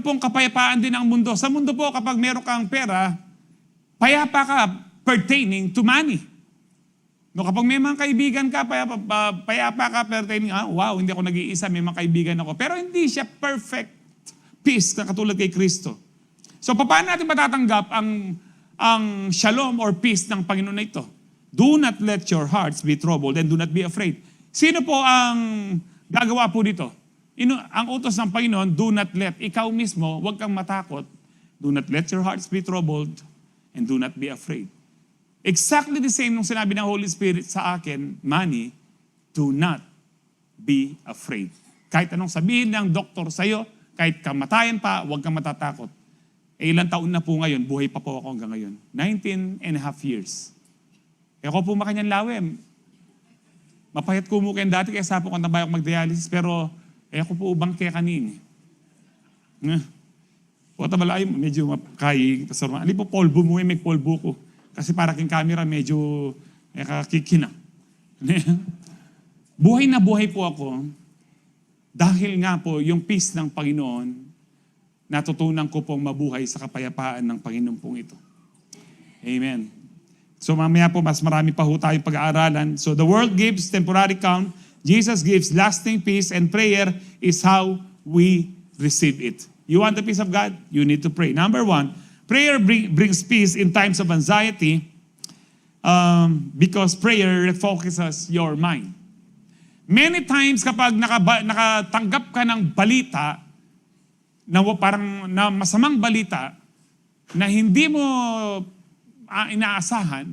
pong kapayapaan din ang mundo. Sa mundo po, kapag meron kang pera, payapa ka pertaining to money. No, kapag may mga kaibigan ka, payapa ka pertaining, wow, hindi ako nag-iisa, may mga kaibigan ako. Pero hindi siya perfect peace na katulad kay Kristo. So, paano natin matatanggap ang shalom or peace ng Panginoon na ito? Do not let your hearts be troubled and do not be afraid. Sino po ang gagawa po dito? Ang utos ng Panginoon, do not let. Ikaw mismo, huwag kang matakot. Do not let your hearts be troubled and do not be afraid. Exactly the same nung sinabi ng Holy Spirit sa akin, Manny, do not be afraid. Kahit anong sabihin ng doktor sa'yo, kahit kamatayan pa, huwag kang matatakot. Ilang taon na po ngayon, buhay pa po ako hanggang ngayon. 19 and a half years. Ako po makanyang lawem. Mapayat ko mo kayo dati, kaya sa po kung nabay ako mag-dialysis, pero ako po ubang kaya kanini. Wata balay, medyo mapakay. Ali po polvo mo, may polvo ko. Kasi para king camera, medyo kakikina. Buhay na buhay po ako dahil nga po yung peace ng Panginoon, natutunan ko pong mabuhay sa kapayapaan ng Panginoon pong ito. Amen. So mamaya po, mas marami pa ho tayong pag-aaralan. So the world gives temporary calm, Jesus gives lasting peace, and prayer is how we receive it. You want the peace of God? You need to pray. Number one, prayer brings peace in times of anxiety because prayer refocuses your mind. Many times kapag nakatanggap ka ng balita, na parang na masamang balita, na hindi mo inaasahan,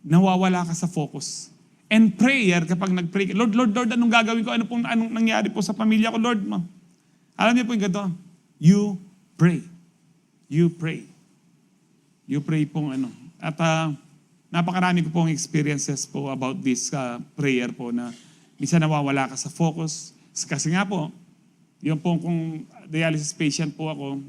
nawawala ka sa focus. And prayer, kapag nag-pray, Lord, anong gagawin ko? Anong nangyari po sa pamilya ko? Lord, alam niyo po yung gato? You pray. You pray. You pray pong ano. At napakarami ko pong experiences po about this prayer po na minsan nawawala ka sa focus. Kasi nga po, yung po kung dialysis patient po ako,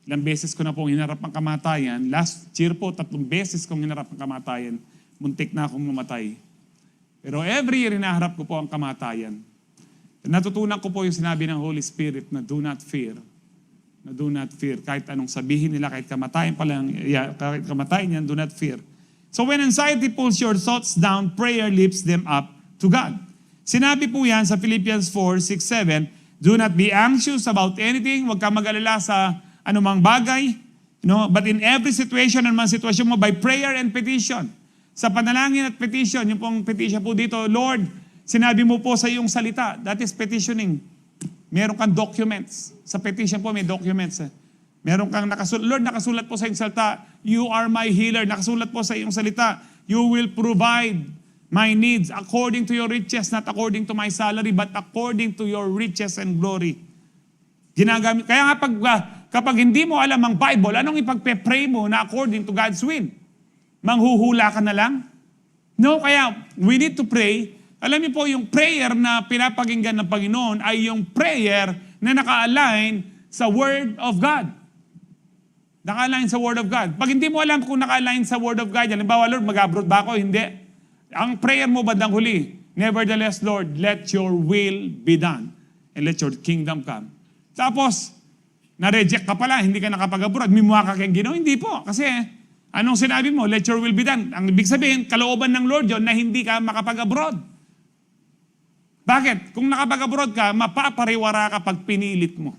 ilang beses ko na pong hinarap ang kamatayan. Last year po, 3 beses kong hinarap ang kamatayan. Muntik na akong mamatay. Pero every year, hinaharap ko po ang kamatayan. Natutunan ko po yung sinabi ng Holy Spirit na do not fear. Na do not fear. Kahit anong sabihin nila, kahit kamatayan pa lang, kahit kamatayan yan, do not fear. So when anxiety pulls your thoughts down, prayer lifts them up to God. Sinabi po yan sa Philippians 4:6-7, do not be anxious about anything. Huwag ka mag-alala sa anumang bagay. But in every situation, anumang sitwasyon mo, by prayer and petition. Sa panalangin at petition, yung pong petition po dito, Lord, sinabi mo po sa iyong salita, that is petitioning. Meron kang documents. Sa petition po, may documents. Meron kang nakasulat. Lord, nakasulat po sa iyong salita, you are my healer. Nakasulat po sa iyong salita, you will provide my needs according to your riches, not according to my salary, but according to your riches and glory. Ginagamit. Kaya nga kapag hindi mo alam ang Bible, anong ipagpe-pray mo na according to God's will? Manghuhula ka na lang? No, kaya we need to pray. Alam niyo po, yung prayer na pinapakinggan ng Panginoon ay yung prayer na naka-align sa Word of God. Naka-align sa Word of God. Pag hindi mo alam kung naka-align sa Word of God, halimbawa, Lord, mag-abroad ba ako? Hindi. Ang prayer mo bandang huli, nevertheless, Lord, let your will be done and let your kingdom come. Tapos, na-reject ka pala, hindi ka nakapag-abroad, mimuha ka kayong Ginoo. Hindi po, kasi anong sinabi mo? Let your will be done. Ang ibig sabihin, kalooban ng Lord yun na hindi ka makapag-abroad. Bakit? Kung nakapag-abroad ka, mapapariwara ka pag pinilit mo.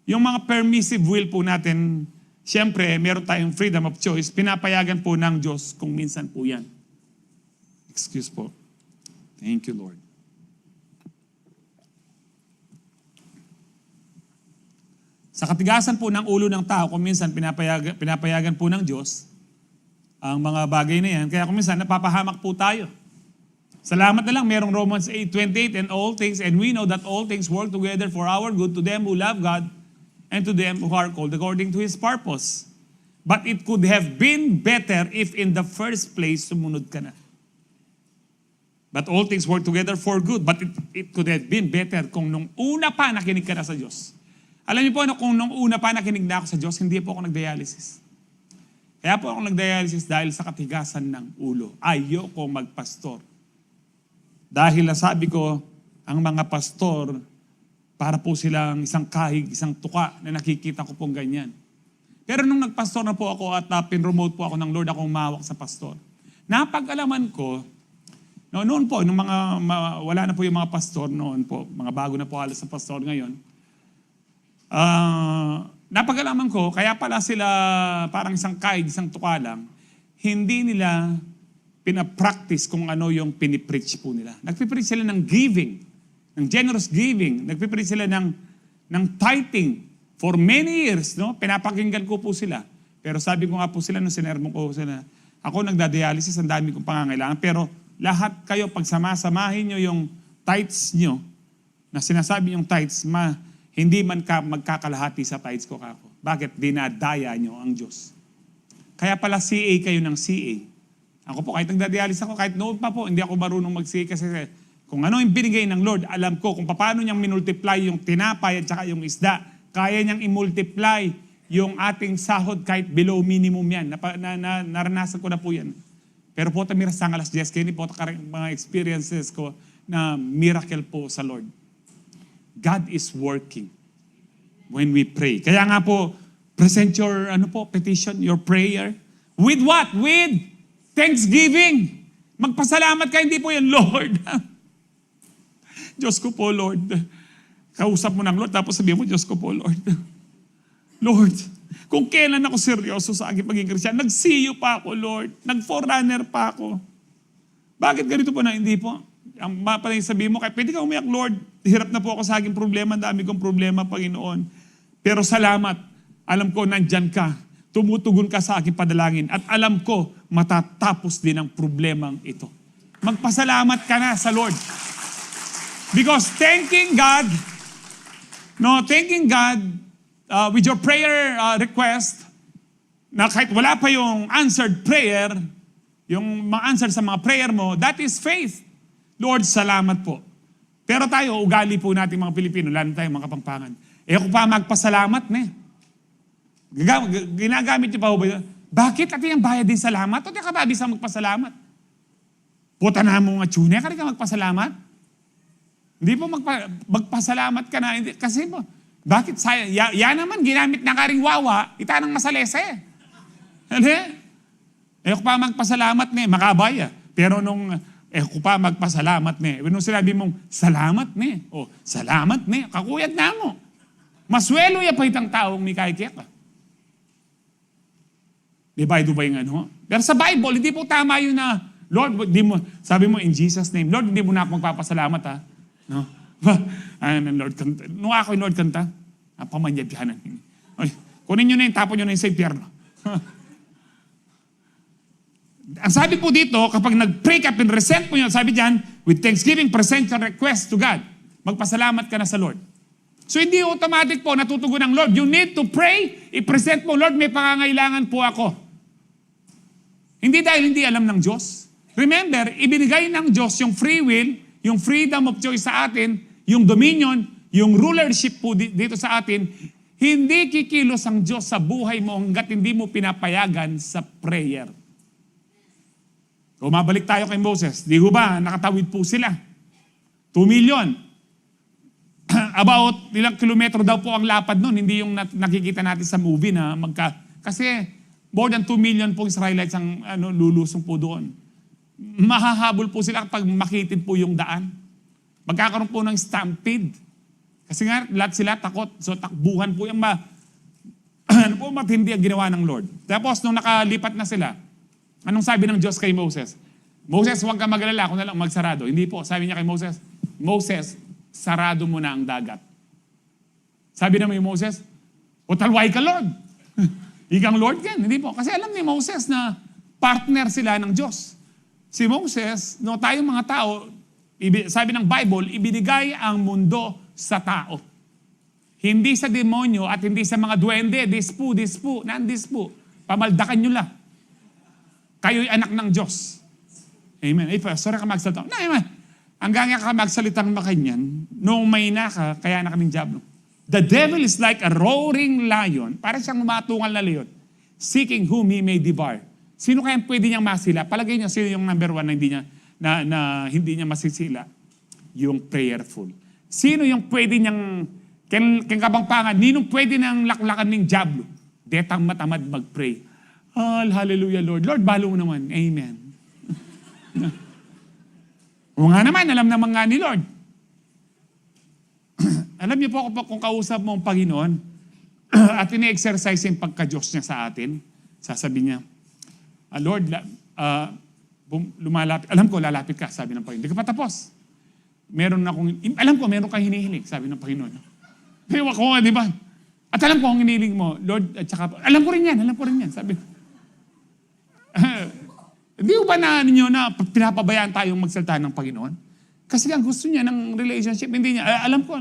Yung mga permissive will po natin, siyempre, meron tayong freedom of choice, pinapayagan po ng Diyos kung minsan po yan. Excuse po. Thank you, Lord. Sa katigasan po ng ulo ng tao, kung minsan pinapayagan po ng Diyos ang mga bagay na yan, kaya kung minsan napapahamak po tayo. Salamat na lang, merong Romans 8:28, and all things, and we know that all things work together for our good to them who love God and to them who are called according to His purpose. But it could have been better if in the first place sumunod ka na. But all things work together for good. But it could have been better kung nung una pa nakinig ka na sa Diyos. Alam niyo po, kung nung una pa nakinig na ako sa Diyos, hindi po ako nag-dialysis. Kaya po ako nag-dialysis dahil sa katigasan ng ulo. Ayoko magpastor. Dahil sabi ko, ang mga pastor, para po silang isang kahig, isang tuka na nakikita ko pong ganyan. Pero nung nagpastor na po ako at pinromote po ako ng Lord, akong mawak sa pastor. Napag-alaman ko, noon po, nung wala na po yung mga pastor noon po, mga bago na po halos sa pastor ngayon, napag-alaman ko, kaya pala sila parang isang kahig, isang tuka lang, hindi nila pinapractice kung ano yung pinipreach po nila. Nagpipreach sila ng giving, ng generous giving. Nagpipreach sila ng tithing for many years. No? Pinapakinggan ko po sila. Pero sabi ko nga po sila, nung sinermon ko sila, ako nagda-dialysis, ang dami kong pangangailangan. Pero lahat kayo, pag samasamahin nyo yung tithes nyo, na sinasabi yung tithes, hindi man magkakalahati sa tithes ko kako. Bakit? Dinadaya nyo ang Diyos. Kaya pala CA kayo ng CA. Ako po, kahit nagda-dialysis ako, kahit noon pa po, hindi ako marunong mag-CA kasi kung ano yung binigay ng Lord, alam ko kung paano niyang minultiply yung tinapay at saka yung isda. Kaya niyang imultiply yung ating sahod kahit below minimum yan. Naranasan ko na po yan. Pero po, tamiras sa alas 10, kaya po mga experiences ko na miracle po sa Lord. God is working when we pray. Kaya nga po, present your petition, your prayer. With what? With thanksgiving. Magpasalamat ka, hindi po yan, Lord. Diyos ko po, Lord. Kausap mo ng Lord, tapos sabihin mo, Diyos ko po, Lord. Lord, kung kailan ako seryoso sa aking pagiging Kristiyan, nagsiyo pa ako, Lord. Nag-forerunner pa ako. Bakit ganito po na hindi po? Ang mapaling sabihin mo, pwede ka umiyak, Lord. Hirap na po ako sa aking problema, dami kong problema, Panginoon. Pero salamat, alam ko nandyan ka. Tumutugon ka sa aking padalangin. At alam ko, matatapos din ang problemang ito. Magpasalamat ka na sa Lord. Because thanking God with your prayer request, na kahit wala pa yung answered prayer, yung ma-answer sa mga prayer mo, that is faith. Lord, salamat po. Pero tayo, ugali po natin mga Pilipino, lalo tayo mga Kapampangan. Ako pa magpasalamat na eh. Ginagamit niyo pa ba? Bakit? At yung bayad din salamat? O di ka ba bisa magpasalamat? Puta na mo nga tune, ka rin ka magpasalamat? Hindi po magpasalamat ka na. Kasi po, bakit? Yan naman, ginamit na ka rin wawa, itanang masalese. Hindi? Ako pa magpasalamat na eh, makabaya. Pero nung ko pa magpasalamat na eh, nung sinabi mong salamat na eh, o salamat na eh, kakuyat na mo. Maswelo ya pa itang taong may kaikiyak ka. Di ba ito ba yung ano? Pero sa Bible, hindi po tama yun na, Lord, di mo, sabi mo in Jesus' name, Lord, hindi mo na ako magpapasalamat ha. No? Lord, kanta. Nung ako yung Lord kanta, pamanyabyanan. Kunin nyo na yun, tapon nyo na yun sa impyerno. Ang sabi po dito, kapag nag-pray ka, pinresent mo yun, sabi dyan, with thanksgiving, present your request to God. Magpasalamat ka na sa Lord. So hindi automatic po natutugon ng Lord. You need to pray, i-present mo, Lord, may pangangailangan po ako. Hindi dahil hindi alam ng Diyos. Remember, ibinigay ng Diyos yung free will, yung freedom of choice sa atin, yung dominion, yung rulership po dito sa atin. Hindi kikilos ang Diyos sa buhay mo hanggat hindi mo pinapayagan sa prayer. Kung mabalik tayo kay Moses, di ba, nakatawid po sila. 2 million. About ilang kilometro daw po ang lapad nun, hindi yung nakikita natin sa movie na kasi more than 2 million po Israelites ang lulusong po doon. Mahahabol po sila kapag makitid po yung daan. Magkakaroon po ng stampede. Kasi nga, lahat sila takot. So takbuhan po yung matindi ang ginawa ng Lord. Tapos nung nakalipat na sila, anong sabi ng Diyos kay Moses? Moses, huwag ka mag-alala, ako na lang magsarado. Hindi po, sabi niya kay Moses, Moses, sarado mo na ang dagat. Sabi naman yung Moses, talway ka, Lord. Ikang Lord yan. Hindi po. Kasi alam ni Moses na partner sila ng Diyos. Si Moses, tayong mga tao, sabi ng Bible, ibinigay ang mundo sa tao. Hindi sa demonyo at hindi sa mga duwende. Dispu. Pamaldakan nyo lang. Kayo'y anak ng Diyos. Amen. Sorry ka magsalita. No, amen. Hanggang ka magsalitang makanyan, nung may ka, kaya na kaming diablo. The devil is like a roaring lion, para siyang umatungal na leon, seeking whom he may devour. Sino kaya pwede niyang masila? Palagay niyo, sino yung number 1 na hindi niya masisila? Yung prayerful. Sino yung pwede niyang, kang Kapampangan, ninong pwede niyang laklakan ng diablo? Detang matamad mag-pray. Hallelujah, Lord. Lord, balo mo naman. Amen. O nga naman, alam naman nga ni Lord. Alam niyo po kung kausap mo ang Panginoon at ini-exercise yung pagka-Diyos niya sa atin, sasabihin niya, Lord, lumalapit. Alam ko, lalapit ka, sabi ng Panginoon. Hindi ka pa tapos. Alam ko, meron kang hinihiling, sabi ng Panginoon. Pero ako nga, di ba? At alam ko ang hinihiling mo, Lord, at saka, alam ko rin yan, sabi. Hindi ba na ninyo na pinapabayaan tayong magsalita ng Panginoon? Kasi ang gusto niya ng relationship, hindi niya, alam ko.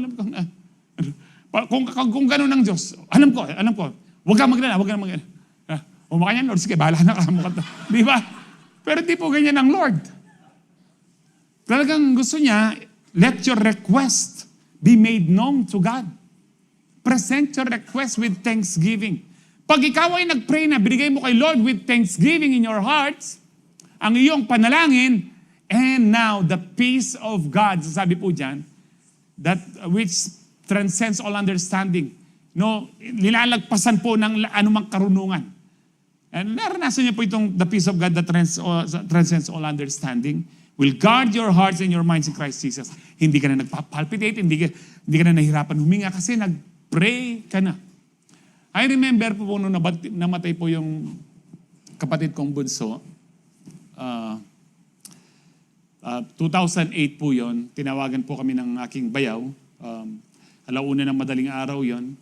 Kung gano'n ng Diyos, alam ko. Huwag kang maglala. Umakanyan, Lord, sige, bahala na ka. Di ba? Pero di po ganyan ang Lord. Talagang gusto niya, let your request be made known to God. Present your request with thanksgiving. Pag ikaw ay nag-pray na, binigay mo kay Lord with thanksgiving in your hearts, ang iyong panalangin, and now the peace of God, sabi po dyan, that which transcends all understanding. Nilalagpasan po ng anumang karunungan. And naranasan niyo po itong the peace of God that transcends all understanding will guard your hearts and your minds in Christ Jesus. Hindi ka na nagpapalpitate, hindi ka na nahihirapan huminga kasi nag-pray ka na. I remember po nung namatay po yung kapatid kong bunso. 2008 po yon. Tinawagan po kami ng aking bayaw. Alauna ng madaling araw yon.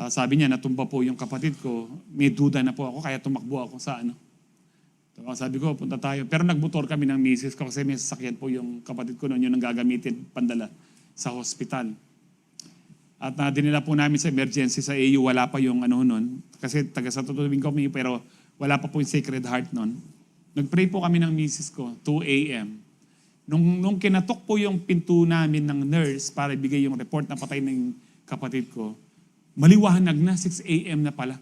Sabi niya, natumba po yung kapatid ko. May duda na po ako, kaya tumakbo ako sa ano. Sabi ko, punta tayo. Pero nagmotor kami ng misis ko kasi may sasakyan po yung kapatid ko noon, yun ang gagamitin pandala sa hospital. At dinala po namin sa emergency sa AU, wala pa yung ano noon. Kasi taga sa tutubing kami, pero wala pa po yung Sacred Heart noon. Nag-pray po kami ng misis ko, 2 a.m. Nung kinatok po yung pinto namin ng nurse para ibigay yung report na patay ng kapatid ko, maliwanag na, 6 a.m. na pala.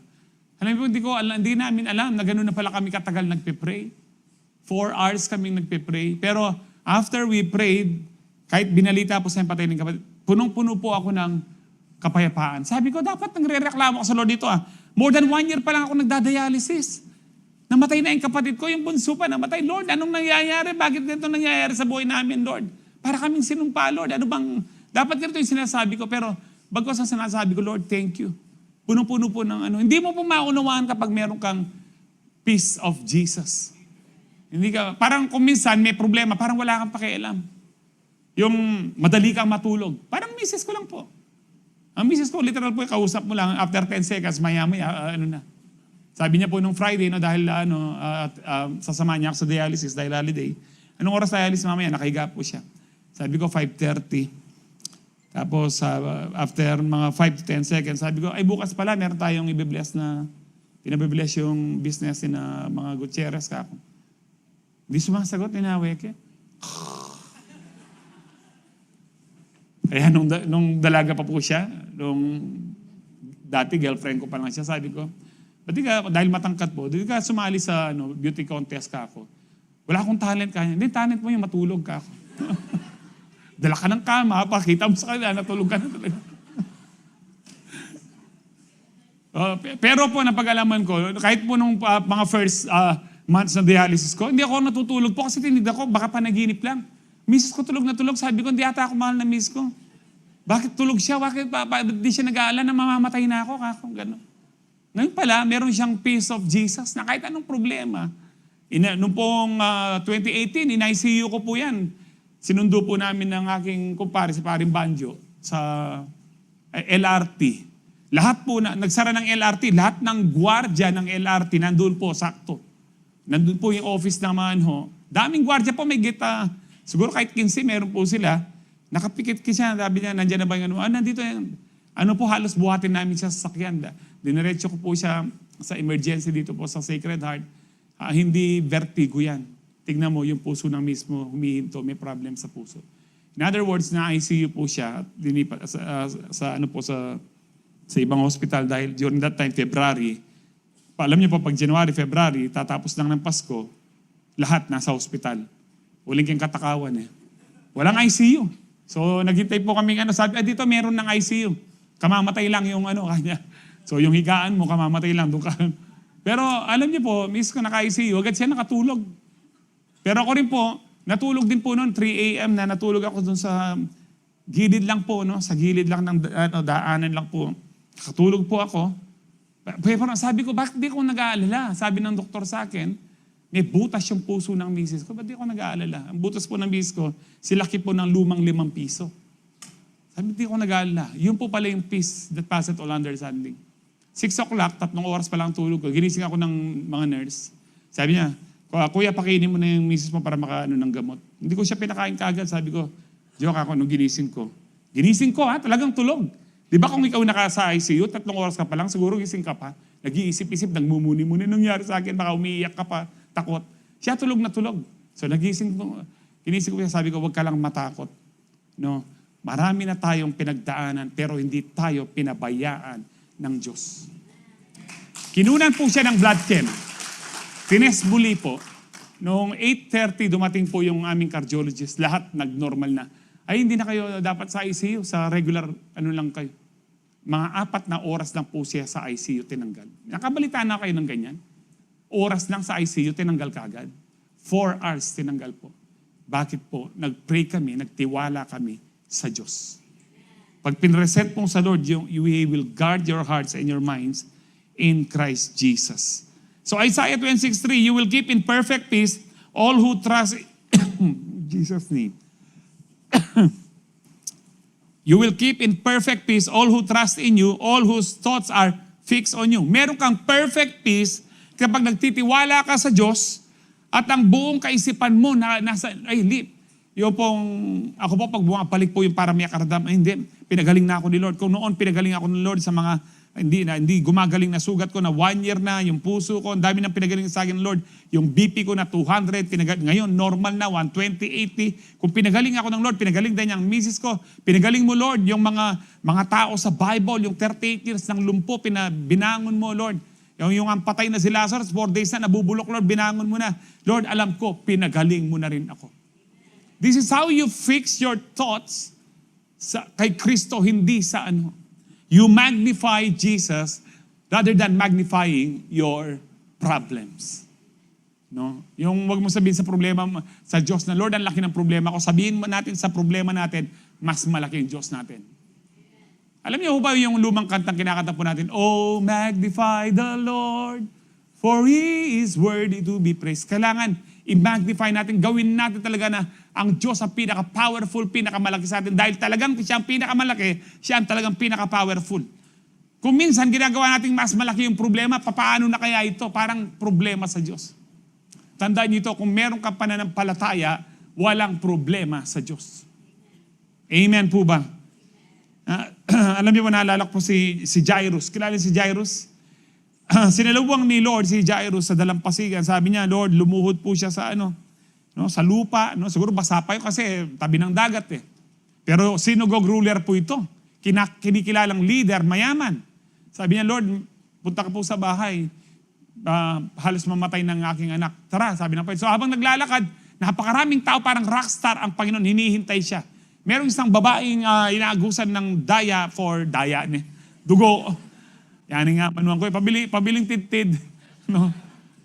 Alam mo, hindi namin alam na gano'n na pala kami katagal nagpe-pray. 4 hours kaming nagpe-pray. Pero after we prayed, kahit binalita po sa patay ng kapatid, punong-puno po ako ng kapayapaan. Sabi ko, dapat nagre-reklamo ako sa Lord dito. More than 1 year pa lang ako nagdadialysis. Namatay na yung kapatid ko, yung bunso pa namatay. Lord, anong nangyayari? Bakit ganito nangyayari sa buhay namin, Lord? Para kaming sinumpa, Lord. Ano bang, dapat ganito yung sinasabi ko, pero bago sa sinasabi ko, Lord, thank you. Puno-puno po ng ano. Hindi mo po maunawaan kapag meron kang peace of Jesus. Hindi ka, parang kung minsan may problema, parang wala kang pakialam. Yung madali kang matulog. Parang misis ko lang po. Ang misis ko, literal po, kausap mo lang, after 10 seconds, maya-maya, ano na. Sabi niya po nung Friday, no, dahil sasama niya ako sa dialysis, dahil holiday. Anong oras dialysis mamaya? Nakahiga po siya. Sabi ko, 5:30. Tapos, after mga 5 to 10 seconds, sabi ko, ay bukas pala, meron tayong ibibless na, pinabibless yung business na mga Gutierrez kako. Hindi sumasagot, ninaweke. Kaya nung dalaga pa po siya, nung dati girlfriend ko pa lang siya, sabi ko, dahil matangkat po, di ka sumali sa beauty contest kako. Wala akong talent kanya. Hindi, talent mo yung matulog kako. Dala ka ng kama, pakita mo sa kanila, natulog ka na talaga. Pero po, napag-alaman ko, kahit po nung mga first months na dialysis ko, hindi ako natutulog po kasi tinignan ko, baka panaginip lang. Misis ko tulog na tulog, sabi ko, hindi ata ako mahal na misis ko. Bakit tulog siya? Bakit di siya nag-aalala na mamamatay na ako? Gano'n. Ngayon pala, meron siyang peace of Jesus na kahit anong problema. Noong pong 2018, in-ICU ko po yan. Sinundo po namin ng aking kumpare, si Paring Banjo, sa LRT. Lahat po, nagsara ng LRT, lahat ng gwardiya ng LRT, nandun po, sakto. Nandun po yung office ng manho. Daming gwardiya po, may gita. Siguro kahit 15, meron po sila. Nakapikit siya, sabi niya, nandiyan na ba yung nandito yan. Ano po, halos buhatin namin siya sa sakyan. Diniretso ko po siya sa emergency dito po sa Sacred Heart. Hindi vertigo yan. Tignan mo, yung puso ng mismo humihinto, may problem sa puso. In other words, na-ICU po siya sa ibang hospital dahil during that time, February, alam niyo po, pag January, February, tatapos lang ng Pasko, lahat nasa hospital. Uling kang katakawan eh. Walang ICU. So, naghintay po kami, sabi, dito meron ng ICU. Kamamatay lang yung kanya. So, yung higaan mo, kamamatay lang. Doon ka. Pero, alam niyo po, miss ko naka-ICU, agad siya nakatulog. Pero ako rin po, natulog din po noon, 3 a.m. na natulog ako doon sa gilid lang po, sa gilid lang ng daanan lang po. Nakatulog po ako. Pero sabi ko, bakit di ko nag-aalala? Sabi ng doktor sa akin, may butas yung puso ng misis ko. Ba't di ko nag-aalala? Ang butas po ng misis ko, silaki po ng lumang 5 piso. Sabi, di ko nag-aalala. Yun po pala yung peace that passeth all understanding. 6 o'clock, 3 oras pa lang tulog ko. Ginising ako ng mga nurse. Sabi niya, Kuya, pakainin mo na yung misis mo para makaano ng gamot. Hindi ko siya pinakain kaagad. Sabi ko, joke ako nung ginising ko. Ginising ko talagang tulog. Di ba kung ikaw naka sa ICU, 3 oras ka pa lang, siguro gising ka pa. Nag-iisip-isip, nagmumuni-muni nangyari sa akin, baka umiiyak ka pa, takot. Siya tulog na tulog. So ginising ko siya, sabi ko, huwag ka lang matakot. No? Marami na tayong pinagdaanan, pero hindi tayo pinabayaan ng Diyos. Kinunan po siya ng blood chem. Tinesbuli po. Noong 8:30, dumating po yung aming cardiologist. Lahat nag-normal na. Ay, hindi na kayo dapat sa ICU. Sa regular, lang kayo. Mga 4 na oras lang po siya sa ICU tinanggal. Nakabalitaan na kayo ng ganyan. oras lang sa ICU, tinanggal kagad. 4 hours tinanggal po. Bakit po? Nag-pray kami, nagtiwala kami sa Diyos. Pag pinreset mo sa Lord, He will guard your hearts and your minds in Christ Jesus. So Isaiah 26:3, you will keep in perfect peace all who trust in Jesus' name. You will keep in perfect peace all who trust in you, all whose thoughts are fixed on you. Meron kang perfect peace kapag nagtitiwala ka sa Diyos at ang buong kaisipan mo na nasa, yung pong, ako po pag bumapalik po yung paramiyak karadam, hindi, pinagaling na ako ni Lord. Kung noon pinagaling ako ni Lord sa mga, hindi gumagaling na sugat ko na 1 year na, yung puso ko, ang dami ng pinagaling sa akin ng Lord. Yung BP ko na 200, ngayon normal na, 120, 80. Kung pinagaling ako ng Lord, pinagaling din yung misis ko. Pinagaling mo Lord, yung mga tao sa Bible, yung 38 years ng lumpo, binangon mo Lord. Yung ang patay na si Lazarus, 4 days na nabubulok Lord, binangon mo na. Lord, alam ko, pinagaling mo na rin ako. This is how you fix your thoughts kay Kristo, hindi sa ano. You magnify Jesus rather than magnifying your problems. No? Yung wag mo sabihin sa problema sa Diyos na, Lord, ang laki ng problema ko. Sabihin mo natin sa problema natin, mas malaki yung Diyos natin. Alam niyo ba yung lumang kantang kinakanta po natin? Oh, magnify the Lord, for He is worthy to be praised. Kailangan i-magnify natin, gawin natin talaga na ang Diyos ang pinaka-powerful, pinaka-malaki sa atin. Dahil talagang siya ang pinaka-malaki, siya ang talagang pinaka-powerful. Kung minsan ginagawa natin mas malaki yung problema, paano na kaya ito? Parang problema sa Diyos. Tandaan niyo ito, kung meron kang pananampalataya, walang problema sa Diyos. Amen po ba? Alam niyo ba, naalala ko po si Jairus. Kilala si Jairus? Sinalubong ni Lord si Jairus sa dalampasigan. Sabi niya, Lord, lumuhod po siya sa sa lupa. Siguro basa pa yun kasi tabi ng dagat eh. Pero synagogue ruler po ito. Kinikilalang leader, mayaman. Sabi niya, Lord, punta ka po sa bahay. Halos mamatay ng aking anak. Tara, sabi ng Panginoon. So habang naglalakad, napakaraming tao, parang rockstar ang Panginoon, hinihintay siya. Merong isang babaeng inaagusan ng dugo. Yan nga, manuan ko, pabiling titid. No?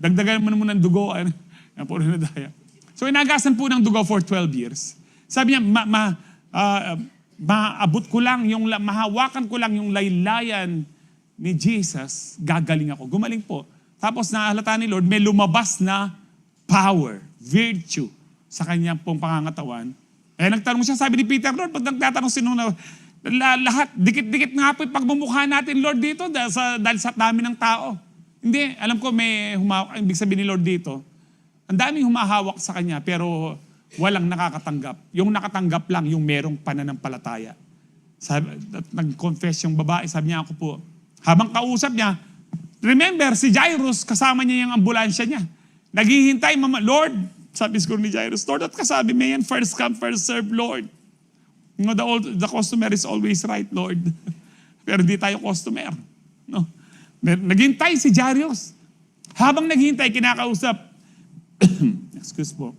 Dagdagan mo ng dugo. Yan po na daya. So inagasan po ng dugo for 12 years. Sabi niya, maabot ko lang, mahawakan ko lang yung laylayan ni Jesus, gagaling ako. Gumaling po. Tapos nahalata ni Lord, may lumabas na power, virtue sa kanyang pong pangangatawan. Nagtanong siya, sabi ni Peter, Lord, pag nagtatanong sino na, lahat, dikit-dikit nga po yung pagmumukha natin, Lord, dito dahil sa dami ng tao. Hindi, alam ko may humawak, ibig sabihin ni Lord dito, ang daming humahawak sa kanya, pero walang nakakatanggap. Yung nakatanggap lang, yung merong pananampalataya. Nag-confess yung babae, sabi niya, ako po, habang kausap niya, remember, si Jairus, kasama niya yung ambulansya niya. Naghihintay, Lord, sabi siguro ni Jairus, Lord, at kasabi mo yan, first come, first serve, Lord. You know, the customer is always right, Lord. Pero hindi tayo customer. No? Naghintay si Jairus. Habang naghintay, kinakausap. Excuse po.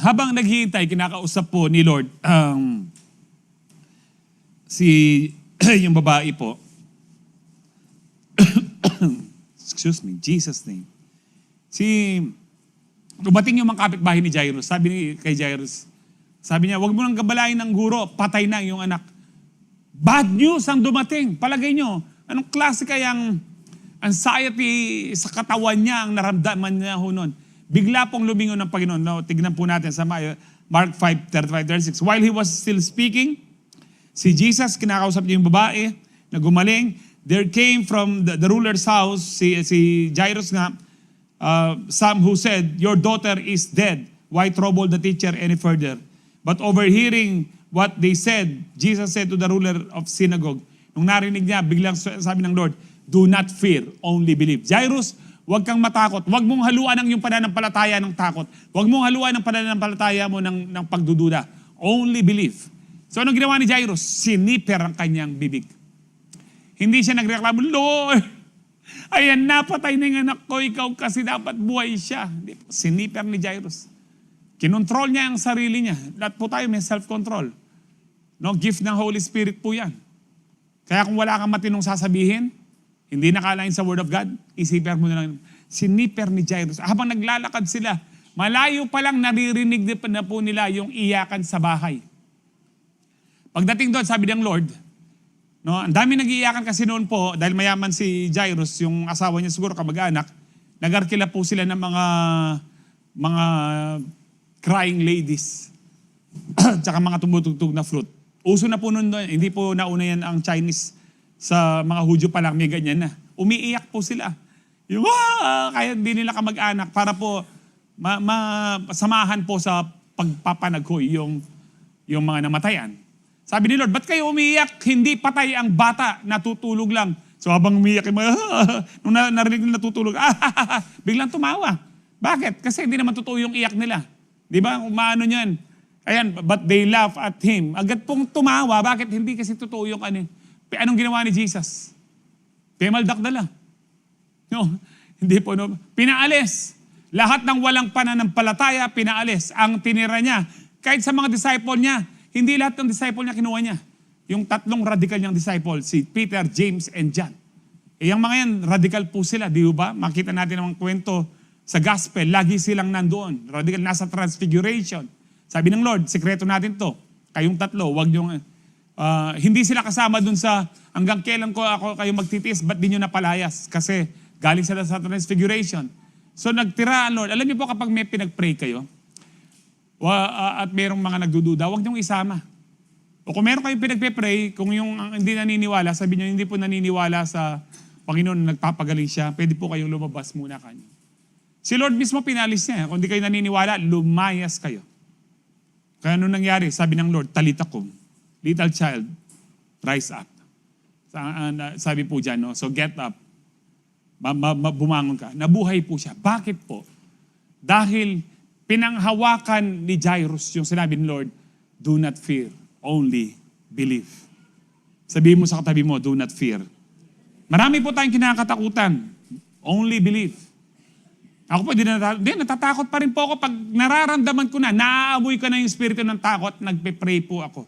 Habang naghihintay, kinakausap po ni Lord, yung babae po, excuse me, Jesus' name. Dumating yung mga kapitbahay ni Jairus. Sabi kay Jairus, sabi niya, wag mo nang gabalain ng guro, patay na yung anak. Bad news ang dumating. Palagay nyo, anong klase kayang anxiety sa katawan niya ang naramdaman niya ho nun? Bigla pong lumingon ng Panginoon. No, tignan po natin sa Mark 5:35-36. While he was still speaking, si Jesus, kinakausap niya yung babae na gumaling. There came from the ruler's house, si Jairus nga, some who said, your daughter is dead. Why trouble the teacher any further? But overhearing what they said, Jesus said to the ruler of synagogue, nung narinig niya, biglang sabi ng Lord, do not fear, only believe. Jairus, huwag kang matakot. Huwag mong haluan ang iyong pananampalataya ng takot. Huwag mong haluan ang pananampalataya mo ng pagdududa. Only believe. So anong ginawa ni Jairus? Siniper ang kanyang bibig. Hindi siya nagreklamo, Lord, ayan, napatay na yung anak ko, ikaw kasi dapat buhay siya. Siniper ni Jairus. Kinontrol niya ang sarili niya. Lahat po tayo may self-control. No, gift ng Holy Spirit po yan. Kaya kung wala kang matinong sasabihin, hindi nakalain sa Word of God, isipin mo na lang, siniper ni Jairus. Habang naglalakad sila, malayo pa lang naririnig na po nila yung iyakan sa bahay. Pagdating doon, sabi ng Lord, no, ang dami nag-iiyakan kasi noon po, dahil mayaman si Jairus, yung asawa niya siguro kamag-anak, nagarkila po sila ng mga crying ladies. Tsaka mga tumutugtog na flute. Uso na po noon, hindi po nauna yan ang Chinese. Sa mga Hudyo pa lang, may ganyan na. Umiiyak po sila. Yung, kaya hindi nila kamag-anak para po samahan po sa pagpapanaghoy yung mga namatayan. Sabi ni Lord, ba't kayo umiiyak? Hindi patay ang bata, natutulog lang. So habang umiiyak, nung narinig nila natutulog, biglang tumawa. Bakit? Kasi hindi naman totoo yung iyak nila. Di ba? Umaano niyan. Ayan, but they laugh at him. Agad pong tumawa. Bakit? Hindi kasi totoo yung ano. Anong ginawa ni Jesus? Pemaldakdala. No, hindi po. No. Pinaalis. Lahat ng walang pananampalataya, pinaalis. Ang tinira niya, kahit sa mga disciple niya, hindi lahat ng disciple niya kinuha niya. Yung tatlong radical niyang disciple, si Peter, James, and John. Yung mga yan, radical po sila, di ba? Makita natin ang kwento sa gospel, lagi silang nandoon. Radical, nasa transfiguration. Sabi ng Lord, sekreto natin to. Kayong tatlo, wag niyong... hindi sila kasama dun sa hanggang kailan ko ako kayo magtitiis, ba't di nyo napalayas? Kasi galing sila sa transfiguration. So nagtira, Lord. Alam niyo po kapag may pinag-pray kayo, at mayroong mga nagdududa, huwag niyong isama. O kung meron kayong pinagpe-pray, kung yung hindi naniniwala, sabi niyo hindi po naniniwala sa Panginoon na nagpapagaling siya, pwede po kayong lumabas muna kanyo. Si Lord mismo pinalis niya. Kung di kayo naniniwala, lumayas kayo. Kaya nung nangyari, sabi ng Lord, talita kum. Little child, rise up. Sabi po dyan, no? So get up. Bumangon ka. Nabuhay po siya. Bakit po? Dahil pinanghawakan ni Jairus yung sinabi ni Lord, do not fear, only believe. Sabihin mo sa katabi mo, do not fear. Marami po tayong kinakatakutan. Only believe. Ako po, natatakot pa rin po ako pag nararamdaman ko na, naaamoy ko na yung spirito ng takot, nagpe-pray po ako.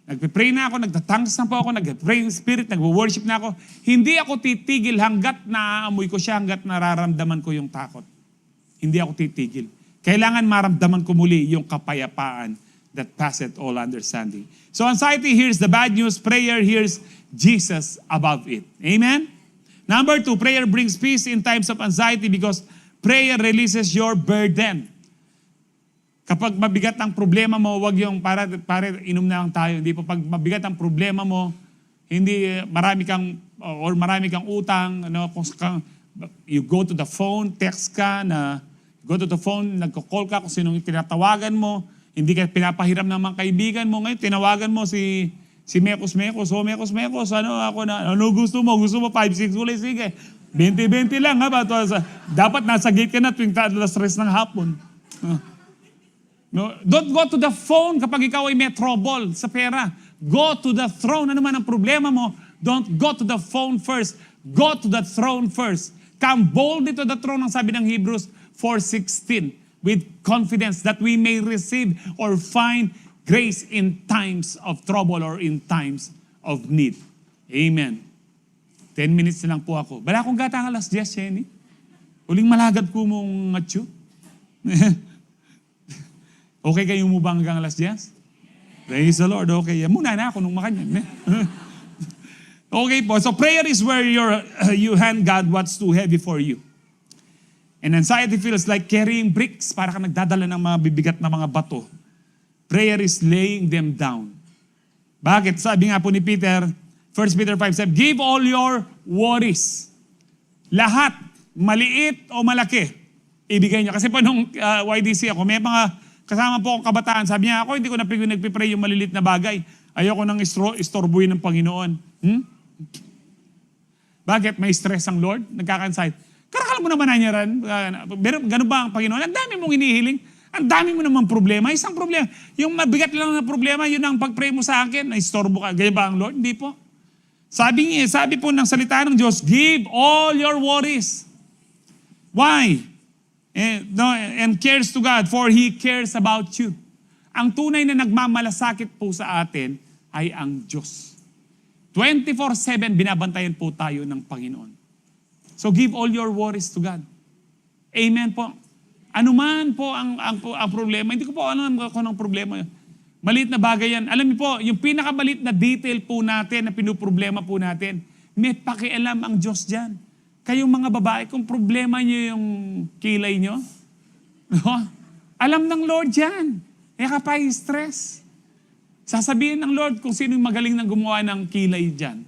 Nagpe-pray na ako, nagtatangs na po ako, nagpe-pray yung spirit, nagwo-worship na ako. Hindi ako titigil hanggat naaamoy ko siya, hanggat nararamdaman ko yung takot. Hindi ako titigil. Kailangan maramdaman ko muli yung kapayapaan that passeth all understanding. So anxiety hears the bad news, prayer hears Jesus above it. Amen? Number 2, prayer brings peace in times of anxiety because prayer releases your burden. Kapag mabigat ang problema mo, wag yung para inom na lang tayo. Hindi po pag mabigat ang problema mo, hindi marami kang utang, you go to the phone, text ka go to the phone, nagko-call ka kung sinong tinatawagan mo, hindi ka pinapahiram ng mga kaibigan mo. Ngayon, tinawagan mo si Mekos, ano gusto mo? Gusto mo 5-6 ulit? Sige. 20-20 lang, ha? Dapat nasa gate ka na tuwing alas 3 ng hapon. No, don't go to the phone kapag ikaw ay may trouble sa pera. Go to the throne. Ano man ang problema mo, don't go to the phone first. Go to the throne first. Come boldly to the throne, ang sabi ng Hebrews 4:16, with confidence that we may receive or find grace in times of trouble or in times of need. Amen. 10 minutes na lang po ako. Bala akong gatang alas 10, Jenny. Uling malagad ko mong matyo. Okay kayo mo ba hanggang alas 10? Praise the Lord. Okay. Muna na ako nung makanyan. Okay po. So prayer is where you hand God what's too heavy for you. And anxiety feels like carrying bricks. Para ka nagdadala ng mga bibigat na mga bato. Prayer is laying them down. Bakit? Sabi nga po ni Peter, 1 Peter 5 said, give all your worries. Lahat, maliit o malaki, ibigay niyo. Kasi po nung YDC ako, may mga kasama po akong kabataan, sabi niya, ako hindi ko nagpipray yung malilit na bagay. Ayoko nang istorbuhin ng Panginoon. Bakit? May stress ang Lord? Nagkaka-anxiety. Karakal mo naman na niya rin. Ganun ba ang Panginoon? Ang dami mong inihiling. Ang dami mo naman problema. Isang problema. Yung mabigat lang na problema, yun ang pag-pray mo sa akin. Na-istorbo ka. Gaya ba ang Lord? Hindi po. Sabi po ng salita ng Diyos, give all your worries. Why? And cares to God, for He cares about you. Ang tunay na nagmamalasakit po sa atin, ay ang Diyos. 24/7 binabantayan po tayo ng Panginoon. So give all your worries to God. Amen po. Ano man po ang problema, hindi ko po alam kung anong problema. Maliit na bagay yan. Alam niyo po, yung pinakamaliit na detail po natin, na pinuproblema po natin, may pakialam ang Diyos dyan. Kayong mga babae, kung problema niyo yung kilay niyo, no? Alam ng Lord yan. Kaya ka pa stress. Sasabihin ng Lord kung sino yung magaling nang gumawa ng kilay dyan.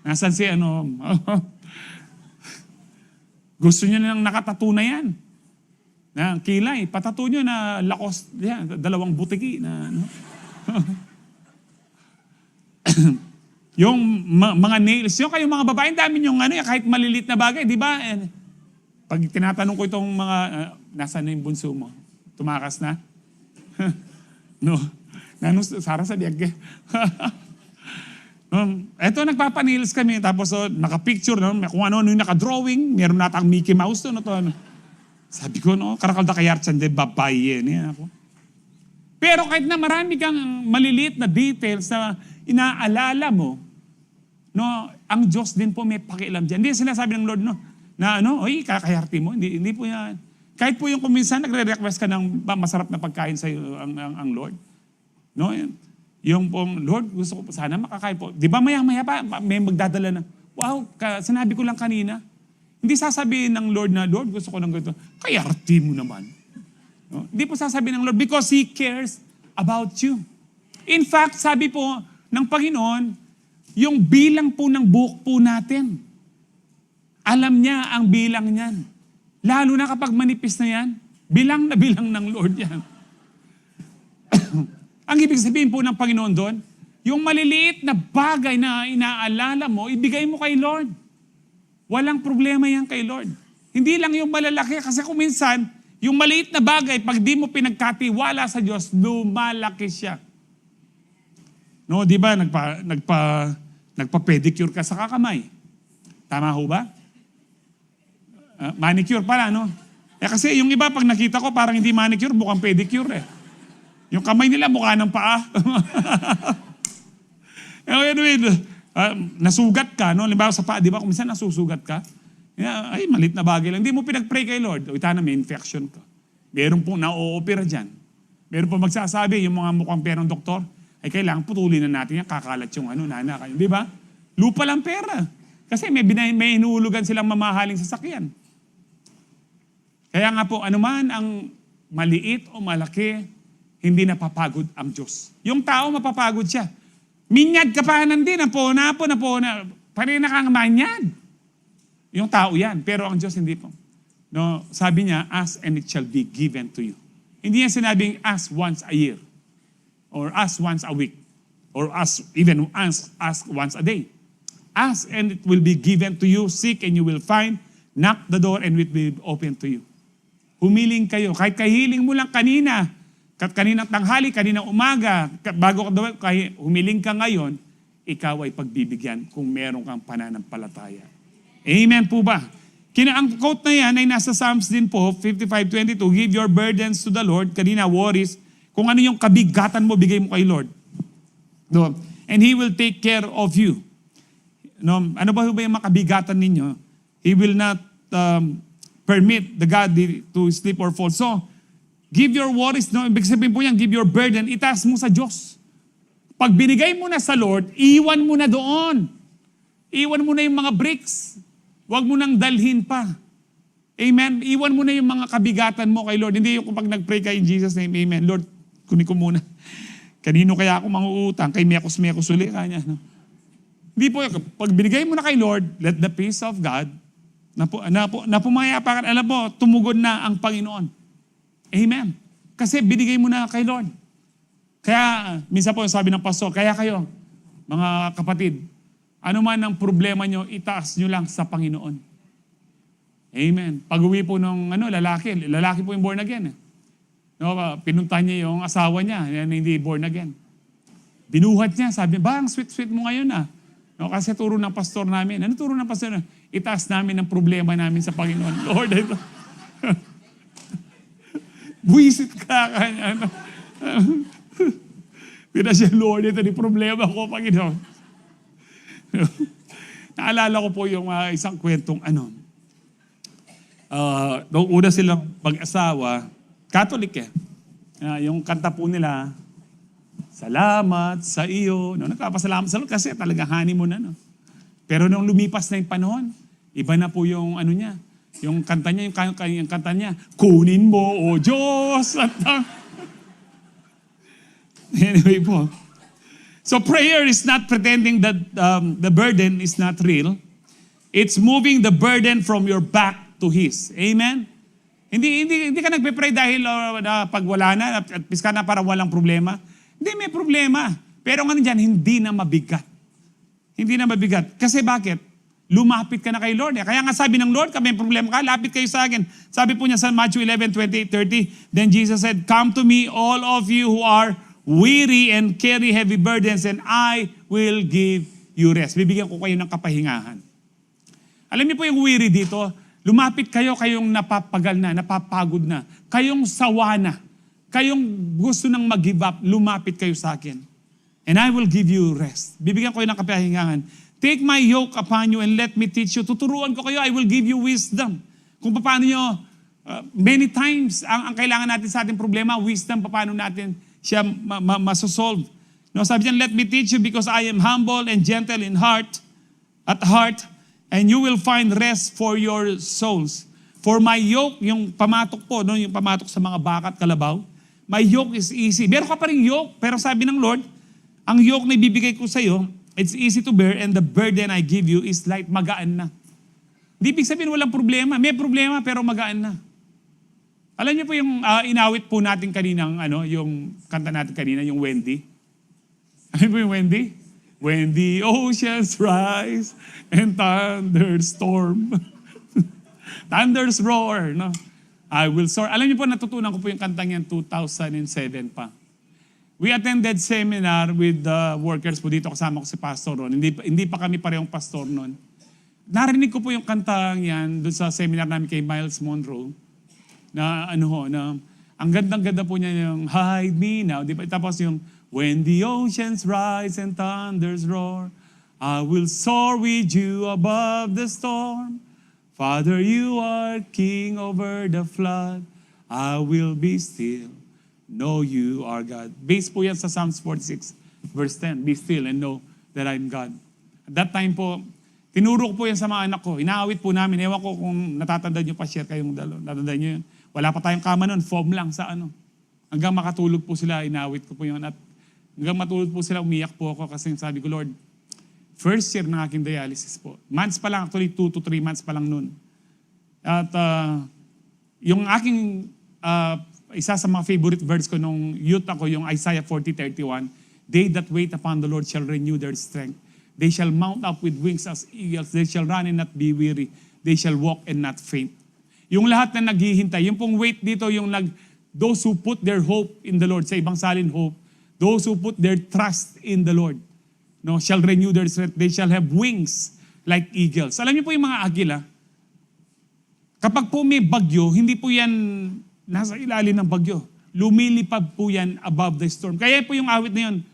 Nasaan si gusto niyo nang nakatato na yan. Na kilay, patato nyo na lakos, yan, 2 butiki na, yung mga nails, yung kayong mga babae, dami yung kahit malilit na bagay, di ba? Pag tinatanong ko itong mga, nasaan na yung bunso mo? Tumakas na? No. Sara sa biyag. Eto, nagpapanils kami, tapos naka-picture, kung ano yung naka-drawing, meron natang Mickey Mouse to, Sabi ko, karakalda kayartsan de babae yan. Ako. Pero kahit na marami kang maliliit na details na inaalala mo, ang Diyos din po may pakialam dyan. Hindi sinasabi ng Lord, kakayarte mo. Hindi po yan. Kahit po yung kuminsan nagre-request ka ng masarap na pagkain sa iyo ang Lord. Yung pong, Lord, gusto ko sana makakain po. Di ba maya-maya pa, may magdadala na, wow, sinabi ko lang kanina. Hindi sasabihin ng Lord na, Lord, gusto ko ng ganito. Kayarte mo naman. Hindi po sasabihin ng Lord because He cares about you. In fact, sabi po ng Panginoon, yung bilang po ng buhok po natin, alam niya ang bilang niyan. Lalo na kapag manipis na yan, bilang na bilang ng Lord yan. Ang ibig sabihin po ng Panginoon doon, yung maliliit na bagay na inaalala mo, ibigay mo kay Lord. Walang problema yan kay Lord. Hindi lang yung malalaki, kasi kung minsan, yung maliit na bagay, pag di mo pinagkatiwala sa Diyos, lumalaki siya. Di ba, nagpa-pedicure ka sa kakamay. Tama ho ba? Manicure pala, kasi yung iba, pag nakita ko, parang hindi manicure, mukhang pedicure Yung kamay nila, mukha ng paa. Nasugat ka, Halimbawa sa paa, di ba, kung minsan nasusugat ka, ay, malit na bagay lang. Hindi mo pinag-pray kay Lord. O, itana, may infection ka. Meron pong na-o-opera dyan. Meron pong magsasabi, yung mga mukhang perang doktor, ay kailangan putulin na natin yan, kakalat yung nana kayo. Di ba? Lupa lang pera. Kasi may inuulugan silang mamahaling sasakyan. Kaya nga po, anuman ang maliit o malaki, hindi napapagod ang Diyos. Yung tao mapapagod siya. Minyad ka pa nandin, napona, parin na kang manyad. Yung tao yan, pero ang Diyos hindi po. Sabi niya, ask and it shall be given to you. Hindi niya sinabing ask once a year, or ask once a week, or ask once a day. Ask and it will be given to you, seek and you will find, knock the door and it will be open to you. Humiling kayo, kahit kahiling mo lang kaninang tanghali, kaninang umaga, bago ka humiling ka ngayon, ikaw ay pagbibigyan kung meron kang pananampalataya. Amen po ba? Ang quote na yan ay nasa Psalms din po, 55:22, give your burdens to the Lord, kanina worries, kung ano yung kabigatan mo, bigay mo kay Lord. And He will take care of you. Ano ba yung makabigatan ninyo? He will not permit the God to sleep or fall. So, give your worries, ibig sabihin po yan, give your burden, itaas mo sa Diyos. Pag binigay mo na sa Lord, iwan mo na doon. Iwan mo na yung mga bricks. Huwag mo nang dalhin pa. Amen? Iwan mo na yung mga kabigatan mo kay Lord. Hindi yung kapag nag-pray ka in Jesus' name, Amen. Lord, kunin ko muna. Kanino kaya ako manguutang? Kay mekos uli kanya. Hindi po, pag binigay mo na kay Lord, let the peace of God, na pumayapakan, alam mo, tumugon na ang Panginoon. Amen. Kasi binigay mo na kay Lord. Kaya, minsan po sabi ng pastor, kaya kayo, mga kapatid, ano man ang problema nyo, itaas nyo lang sa Panginoon. Amen. Pag-uwi po ng lalaki po yung born again. Pinunta niya yung asawa niya, yan hindi born again. Binuhat niya, sabi niya, ang sweet-sweet mo ngayon kasi turo ng pastor namin. Ano turo ng pastor? Itaas namin ang problema namin sa Panginoon. Lord, ito. Buisit ka kanya. Pinasya, Lord, ito ni problema ko, Panginoon. Naalala ko po yung isang kwentong noong una silang mag-asawa, Catholic eh. Yung kanta po nila, salamat sa iyo. No, nagpapasalamat sa Lord kasi talaga honeymoon na. No? Pero nung lumipas na yung panahon, iba na po yung niya. Yung kanta niya, yung kanta niya, kunin mo, O Diyos. At, anyway po. So prayer is not pretending that the burden is not real. It's moving the burden from your back to His. Amen? Hindi ka nagpe-pray dahil pag wala na, at piska na para walang problema. Hindi, may problema. Pero nga dyan, hindi na mabigat. Hindi na mabigat. Kasi bakit? Lumapit ka na kay Lord. Kaya nga sabi ng Lord, kami may problema ka, lapit kayo sa akin. Sabi po niya sa Matthew 11:28-30, then Jesus said, come to me, all of you who are weary and carry heavy burdens, and I will give you rest. Bibigyan ko kayo ng kapahingahan. Alam niyo po yung weary dito, lumapit kayo, kayong napapagal na, napapagod na, kayong sawa na, kayong gusto nang mag-give up, lumapit kayo sa akin. And I will give you rest. Bibigyan ko kayo ng kapahingahan. Take my yoke upon you and let me teach you. Tuturuan ko kayo, I will give you wisdom. Kung paano nyo, many times, ang kailangan natin sa ating problema, wisdom, paano natin siya masosolve. No, sabi niyan, let me teach you because I am humble and gentle in heart, and you will find rest for your souls. For my yoke, yung pamatok po, no, yung pamatok sa mga baka at kalabaw, my yoke is easy. Meron ka pa rin yoke, pero sabi ng Lord, ang yoke na ibibigay ko sa iyo, it's easy to bear, and the burden I give you is light, magaan na. Hindi ibig sabihin walang problema. May problema, pero magaan na. Alam niyo po yung inawit po natin kaninang, yung kanta natin kanina, yung Wendy. Alam po yung Wendy? When the oceans rise and thunderstorm. Thunders roar, no? I will soar. Alam niyo po, natutunan ko po yung kantang yan 2007 pa. We attended seminar with the workers po dito, kasama ko si Pastor Ron. Hindi pa kami parehong pastor noon. Narinig ko po yung kantang yan doon sa seminar namin kay Miles Monroe. Na ang gandang-ganda po niya yung hide me now. Diba? Tapos yung when the oceans rise and thunders roar, I will soar with you above the storm. Father, you are king over the flood. I will be still. Know you are God. Based po yan sa Psalms 46, verse 10. Be still and know that I'm God. At that time po, tinuro ko po yan sa mga anak ko. Inaawit po namin. Ewan ko kung natatandaan nyo pa, share kayong dalawa. Natatandaan nyo yun. Wala pa tayong kama nun. Foam lang sa Hanggang makatulog po sila, inaawit ko po yun. At hanggang matulog po sila, umiyak po ako kasi sabi ko, Lord, first year ng aking dialysis po. Months pa lang, actually 2 to 3 months pa lang nun. At yung aking isa sa mga favorite verse ko nung youth ako, yung Isaiah 40:31, they that wait upon the Lord shall renew their strength. They shall mount up with wings as eagles. They shall run and not be weary. They shall walk and not faint. Yung lahat na naghihintay, yung pong wait dito, yung those who put their hope in the Lord, sa ibang salin hope, those who put their trust in the Lord, no, shall renew their strength. They shall have wings like eagles. Alam niyo po yung mga agila, kapag po may bagyo, hindi po yan nasa ilalim ng bagyo. Lumilipad po yan above the storm. Kaya po yung awit na yun,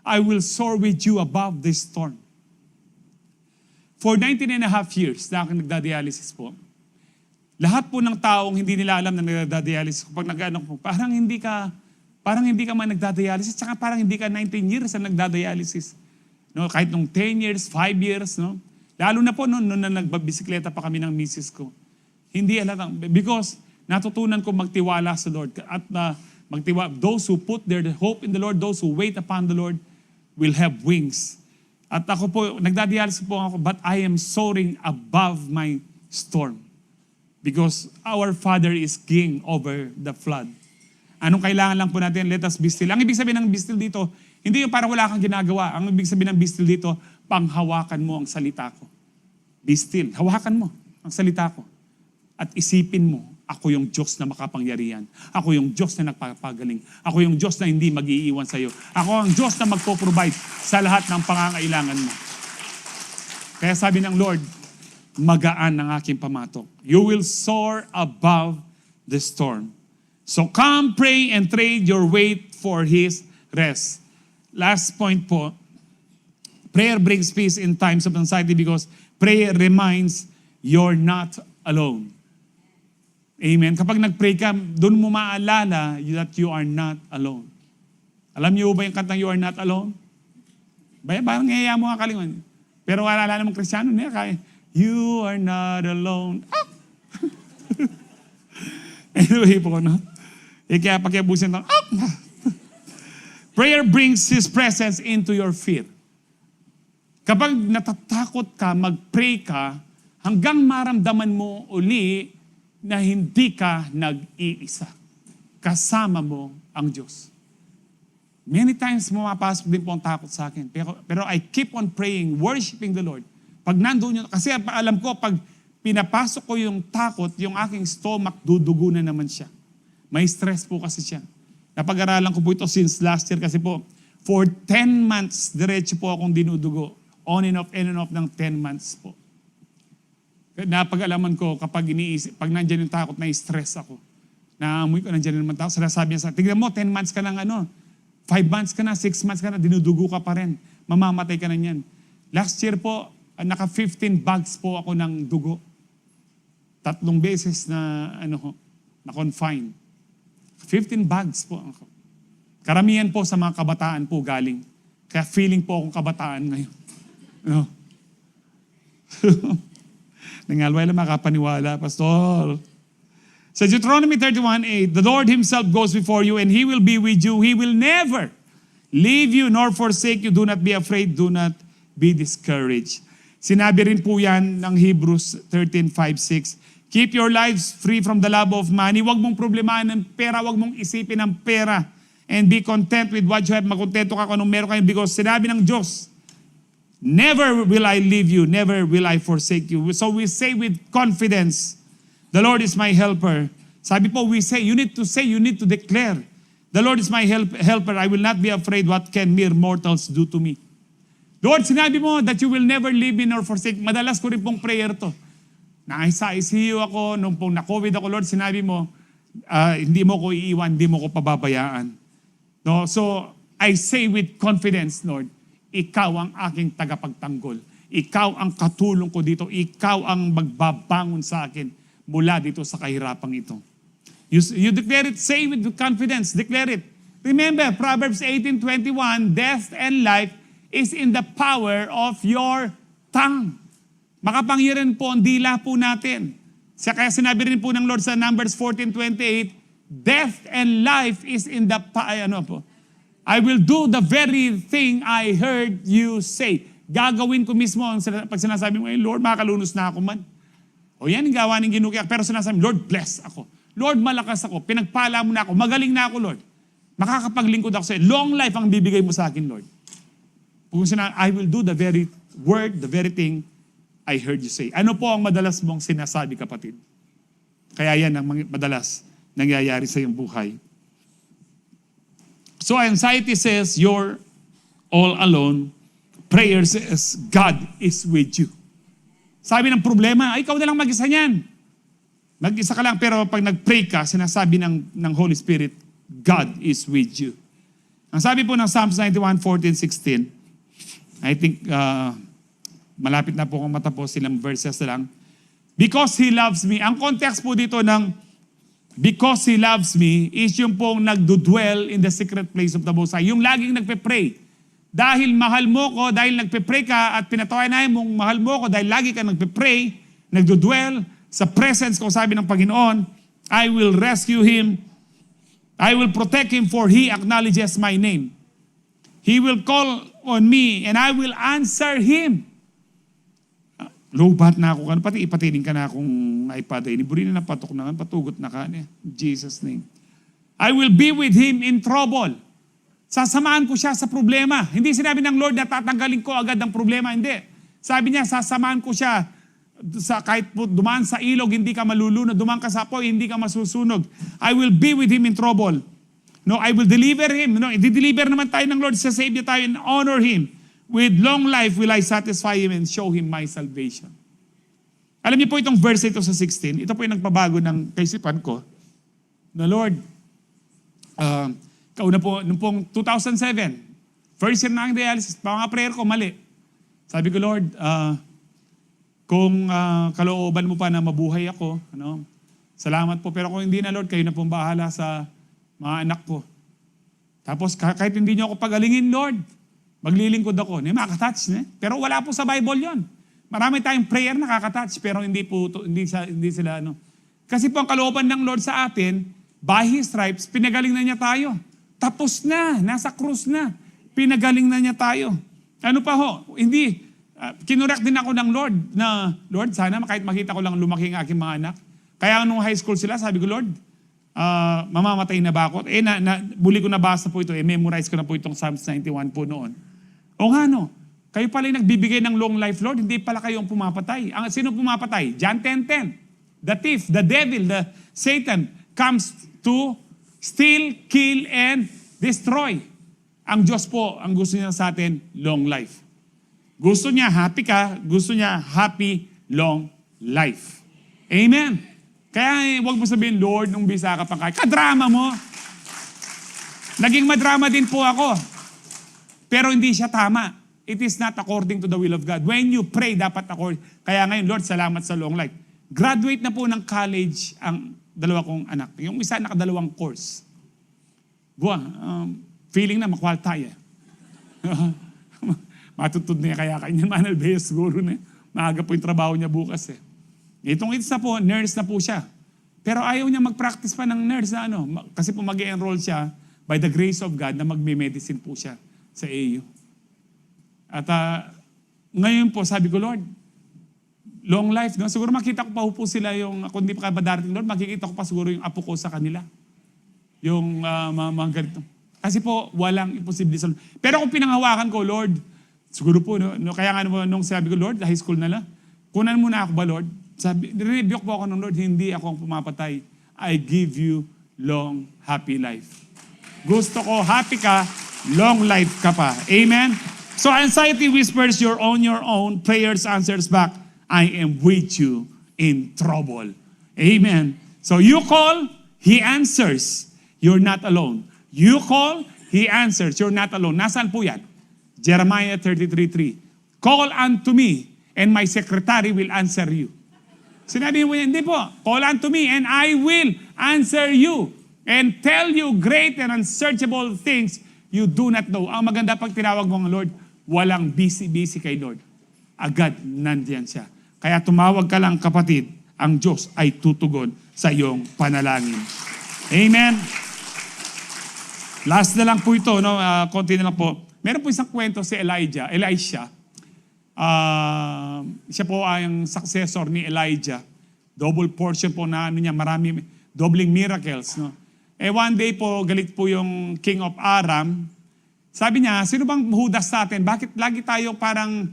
I will soar with you above the storm. For 19 and a half years na ako nagda-dialysis po, lahat po ng taong hindi nila alam na nagda-dialysis, kapag parang hindi ka man nagda-dialysis, tsaka parang hindi ka 19 years na nagda-dialysis. No, kahit nung 10 years, 5 years, no? Lalo na po noon na nagbabisikleta pa kami ng misis ko. Hindi alam, because natutunan ko magtiwala sa Lord. At those who put their hope in the Lord, those who wait upon the Lord, will have wings. At ako po, nagdadialysis po ako, but I am soaring above my storm. Because our Father is king over the flood. Anong kailangan lang po natin? Let us be still. Ang ibig sabihin ng be still dito, hindi yung para wala kang ginagawa. Ang ibig sabihin ng be still dito, panghawakan mo ang salita ko. Be still. Hawakan mo ang salita ko. At isipin mo, ako yung Diyos na makapangyarihan. Ako yung Diyos na nagpapagaling. Ako yung Diyos na hindi mag-iiwan sa iyo. Ako ang Diyos na magpo-provide sa lahat ng pangangailangan mo. Kaya sabi ng Lord, magaan ang aking pamatok. You will soar above the storm. So come, pray, and trade your weight for His rest. last point po, prayer brings peace in times of anxiety because prayer reminds you're not alone. Amen. Kapag nag-pray ka, doon mo maalala that you are not alone. Alam niyo ba yung kantang You Are Not Alone? Parang ngayaya mo nga kalingon. Pero alala namang Kristiyano niya, kaya, You are not alone. Ah! Anyway po, no? Kaya pakiabusin ito, ah! Prayer brings His presence into your fear. Kapag natatakot ka, mag-pray ka, hanggang maramdaman mo uli na hindi ka nag-iisa. Kasama mo ang Diyos. Many times pumapasok din po ang takot sa akin. Pero I keep on praying, worshiping the Lord. Pag nandun yun, kasi alam ko, pag pinapasok ko yung takot, yung aking stomach, dudugo na naman siya. May stress po kasi siya. Napag-aralan ko po ito since last year kasi po, for 10 months, diretso po akong dinudugo. On and off ng 10 months po. Napag-alaman ko kapag iniisip, pag nandyan yung takot, na-stress ako. Naamoy ko, nandyan naman takot. Sinasabi niya sa tignan mo, 10 months ka lang 5 months ka na, 6 months ka na, dinudugo ka pa rin. Mamamatay ka na yan. Last year po, naka 15 bags po ako ng dugo. 3 beses na confine. 15 bags po ako. Karamihan po sa mga kabataan po galing. Kaya feeling po akong kabataan ngayon. No. Nangalway lang makapaniwala, Pastor. Sa Deuteronomy 31:8, the Lord Himself goes before you and He will be with you. He will never leave you nor forsake you. Do not be afraid. Do not be discouraged. Sinabi rin po yan ng Hebrews 13:5-6. Keep your lives free from the love of money. Huwag mong problemahan ng pera. Huwag mong isipin ng pera. And be content with what you have. Makontento ka kung anong meron kayo because sinabi ng Diyos, never will I leave you. Never will I forsake you. So we say with confidence, the Lord is my helper. Sabi po, we say, you need to declare, the Lord is my helper. I will not be afraid what can mere mortals do to me. Lord, sinabi mo that you will never leave me nor forsake. Madalas ko rin pong prayer to. Na-ICU ako, nung pong na-COVID ako, Lord, sinabi mo, hindi mo ko iiwan, hindi mo ko pababayaan. No? So, I say with confidence, Lord, Ikaw ang aking tagapagtanggol. Ikaw ang katulong ko dito. Ikaw ang magbabangon sa akin mula dito sa kahirapang ito. You declare it, say with confidence, declare it. Remember, Proverbs 18:21, death and life is in the power of your tongue. Makapangyarihan po ang dila po natin. Kaya sinabi rin po ng Lord sa Numbers 14:28, death and life is in the I will do the very thing I heard you say. Gagawin ko mismo pag sinasabi mo, Lord, makalunos na ako man. O yan, yung gawa ng ginuki. Pero sinasabi, Lord, bless ako. Lord, malakas ako. Pinagpala mo na ako. Magaling na ako, Lord. Makakapaglingkod ako sa iyo. Long life ang bibigay mo sa akin, Lord. Kung I will do the very word, the very thing I heard you say. Ano po ang madalas mong sinasabi, kapatid? Kaya yan ang madalas nangyayari sa iyong buhay. So anxiety says, you're all alone. Prayer says, God is with you. Sabi ng problema, ay, ikaw na lang mag-isa niyan. Mag-isa ka lang, pero pag nag-pray ka, sinasabi ng Holy Spirit, God is with you. Ang sabi po ng Psalms 91:14-16, I think malapit na po kung matapos, silang verses na lang. Because He loves me. Ang context po dito ng because He loves me is yung pong nagdudwell in the secret place of the Most High. Yung laging nagpe-pray. Dahil mahal mo ko, dahil nagpe-pray ka at pinatunayan mong mahal mo ko dahil lagi ka nagpe-pray, nagdudwell sa presence ko, sabi ng Panginoon, I will rescue him. I will protect him for he acknowledges my name. He will call on me and I will answer him. Lubat na ako, pati ipatiling ka na akong iPad. Iniburi na patok na, patugot na ka. In Jesus' name. I will be with him in trouble. Sasamahan ko siya sa problema. Hindi sinabi ng Lord na tatanggalin ko agad ang problema. Hindi. Sabi niya, sasamahan ko siya kahit dumaan sa ilog, hindi ka malulunod. Dumaan ka sa apoy, hindi ka masusunog. I will be with him in trouble. No, I will deliver him. No, i-deliver naman tayo ng Lord. Sasave niya tayo and honor him. With long life will I satisfy him and show him my salvation. Alam niyo po itong verse ito sa 16. Ito po yung nagpabago ng kaisipan ko. Na Lord, kauna po, nung pong 2007, First year na ang dialysis, mga prayer ko, mali. Sabi ko, Lord, kung kalooban mo pa na mabuhay ako, salamat po. Pero kung hindi na, Lord, kayo na pong bahala sa mga anak ko. Tapos kahit hindi niyo ako pagalingin, Lord, maglilingkod ako. Makakatouch, pero wala po sa Bible yon. Marami tayong prayer na nakakatouch, pero hindi sila. Kasi po ang kalooban ng Lord sa atin, by His stripes, pinagaling na niya tayo. Tapos na, nasa krus na. Pinagaling na niya tayo. Ano pa ho? Hindi. Kinurek din ako ng Lord na, Lord, sana kahit makita ko lang lumaki ang aking mga anak. Kaya nung high school sila, sabi ko, Lord, mamamatay na ba ako? Buli ko nabasa po ito, memorize ko na po itong Psalms 91 po noon. O nga kayo pala yung nagbibigay ng long life, Lord, hindi pala kayo ang pumapatay. Sino pumapatay? John 10:10. The thief, the devil, the Satan comes to steal, kill, and destroy. Ang Diyos po, ang gusto niya sa atin, long life. Gusto niya happy ka, gusto niya happy, long life. Amen. Kaya huwag mo sabihin, Lord, nung bisa ka pa kaya. Kadrama mo. Naging madrama din po ako. Pero hindi siya tama. It is not according to the will of God. When you pray, dapat according. Kaya ngayon, Lord, salamat sa long life. Graduate na po ng college ang dalawa kong anak. Yung isa nakadalawang course. Feeling na makwaltay. Matutod niya kaya kanya Manal Beyes siguro na. Maaga po yung trabaho niya bukas . Itong isa po, nurse na po siya. Pero ayaw niya mag-practice pa ng nurse na kasi po mag-enroll siya by the grace of God na magme-medicine po siya sa AU. At ngayon po, sabi ko, Lord, long life, siguro makita ko pa po sila kung di pa ba darating, Lord, makikita ko pa siguro yung apo ko sa kanila. Yung mga ganito. Kasi po, walang imposible. Pero kung pinanghawakan ko, Lord, siguro po, kaya nga nung sabi ko, Lord, high school na lang, kunan mo na ako ba, Lord? Nirebuke po ako ng Lord, hindi ako ang pumapatay. I give you long, happy life. Gusto ko, happy ka, long life ka pa. Amen? So anxiety whispers your own, prayers answers back, I am with you in trouble. Amen. So you call, He answers. You're not alone. You call, He answers. You're not alone. Nasaan po yan? Jeremiah 33:3. Call unto me, and my secretary will answer you. Sinabi mo yan, hindi po. Call unto me, and I will answer you, and tell you great and unsearchable things you do not know. Ang maganda pag tinawag mo ng Lord, walang busy kay Lord. Agad nandiyan siya. Kaya tumawag ka lang, kapatid, ang Diyos ay tutugon sa iyong panalangin. Amen. Last na lang po ito, konti na lang po. Meron po isang kwento si Elisha. Siya po ay ang successor ni Elijah. Double portion po na marami, dobling miracles. One day po, galit po yung king of Aram. Sabi niya, sino bang hudas sa atin? Bakit lagi tayo parang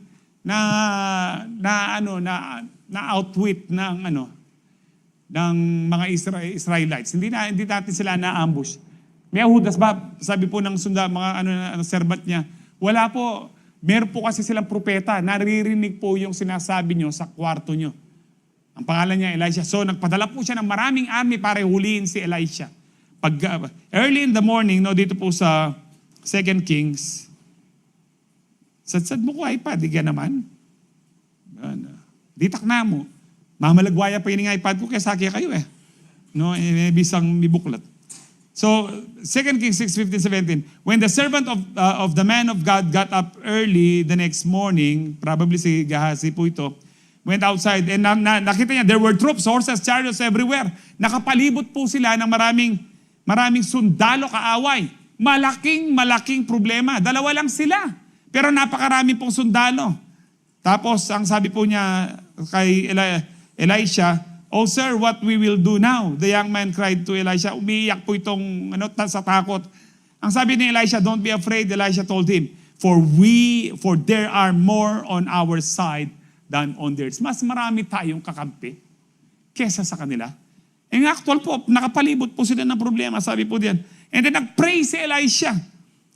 na-outwit ng mga Israelites? Hindi natin sila na-ambush. May hudas ba? Sabi po ng mga servant niya, wala po. Meron po kasi silang propeta. Naririnig po yung sinasabi nyo sa kwarto nyo. Ang pangalan niya, Elisha. So, nagpadala po siya ng maraming army para huliin si Elisha. Early in the morning, dito po sa 2 Kings, sadsad mo ko iPad, di ka naman. Ditak na mo. Mamalagwaya pa yun ng iPad ko, kaya sakya kayo . Bisang mibuklat. So, 2 Kings 6:15-17, when the servant of the man of God got up early the next morning, probably si Gehazi po ito, went outside and nakita niya, there were troops, horses, chariots everywhere. Nakapalibot po sila ng maraming sundalo kaaway. Malaking problema. Dalawa lang sila. Pero napakarami pong sundalo. Tapos, ang sabi po niya kay Elisha, "Oh sir, what we will do now?" The young man cried to Elisha. Umiiyak po itong sa takot. Ang sabi ni Elisha, "Don't be afraid," Elisha told him, for there are more on our side than on theirs. Mas marami tayong kakampi kesa sa kanila. In actual po, nakapalibot po sila ng problema, sabi po diyan. And then nag-pray si Elisha.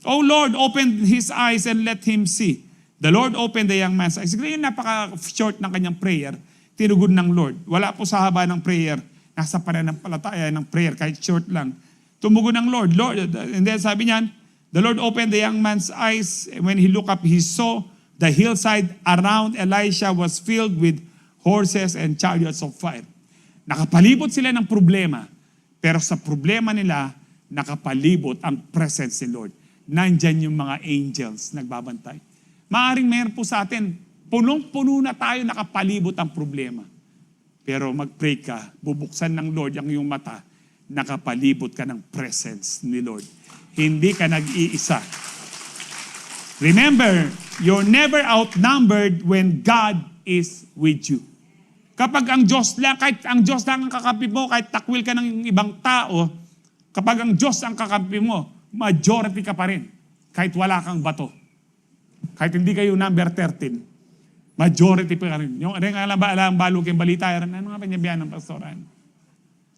"Oh Lord, open his eyes and let him see." The Lord opened the young man's eyes. Siguro yung napaka-short ng kanyang prayer, tinugon ng Lord. Wala po sa haba ng prayer. Nasa pananampalataya ng prayer, kahit short lang. Tumugon ng Lord. And then sabi niyan, The Lord opened the young man's eyes. When he looked up, he saw the hillside around Elisha was filled with horses and chariots of fire. Nakapalibot sila ng problema, pero sa problema nila, nakapalibot ang presence ni Lord. Nandyan yung mga angels nagbabantay. Maaring meron po sa atin, punong-puno na tayo nakapalibot ang problema. Pero mag-pray ka, bubuksan ng Lord ang iyong mata, nakapalibot ka ng presence ni Lord. Hindi ka nag-iisa. Remember, you're never outnumbered when God is with you. Kapag ang Diyos lang, kahit ang Diyos lang ang kakampi mo, kahit takwil ka ng ibang tao, kapag ang Diyos ang kakampi mo, majority ka pa rin. Kahit wala kang bato. Kahit hindi kayo number 13, majority pa rin. Yung alam balo kayong balita, ano nga panyabihan ng pastoran?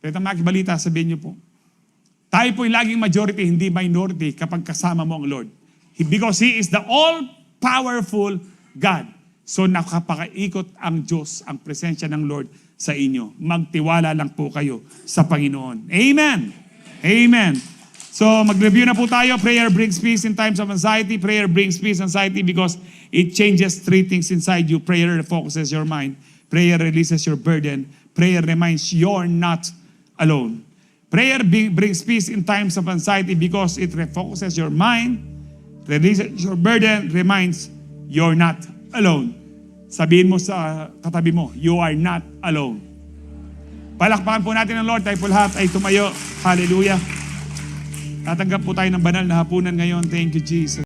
Kaya makibalita, sabihin niyo po. Tayo po'y laging majority, hindi minority kapag kasama mo ang Lord. Because He is the all-powerful God. So nakapakaikot ang Diyos, ang presensya ng Lord sa inyo. Magtiwala lang po kayo sa Panginoon. Amen! Amen! So mag-review na po tayo. Prayer brings peace in times of anxiety. Prayer brings peace in anxiety because it changes three things inside you. Prayer focuses your mind. Prayer releases your burden. Prayer reminds you're not alone. Prayer brings peace in times of anxiety because it refocuses your mind, releases your burden, reminds you're not alone. Sabihin mo sa katabi mo, you are not alone. Palakpakan po natin ang Lord. Tayo po lahat ay tumayo. Hallelujah. Tatanggap po tayo ng banal na hapunan ngayon. Thank you, Jesus.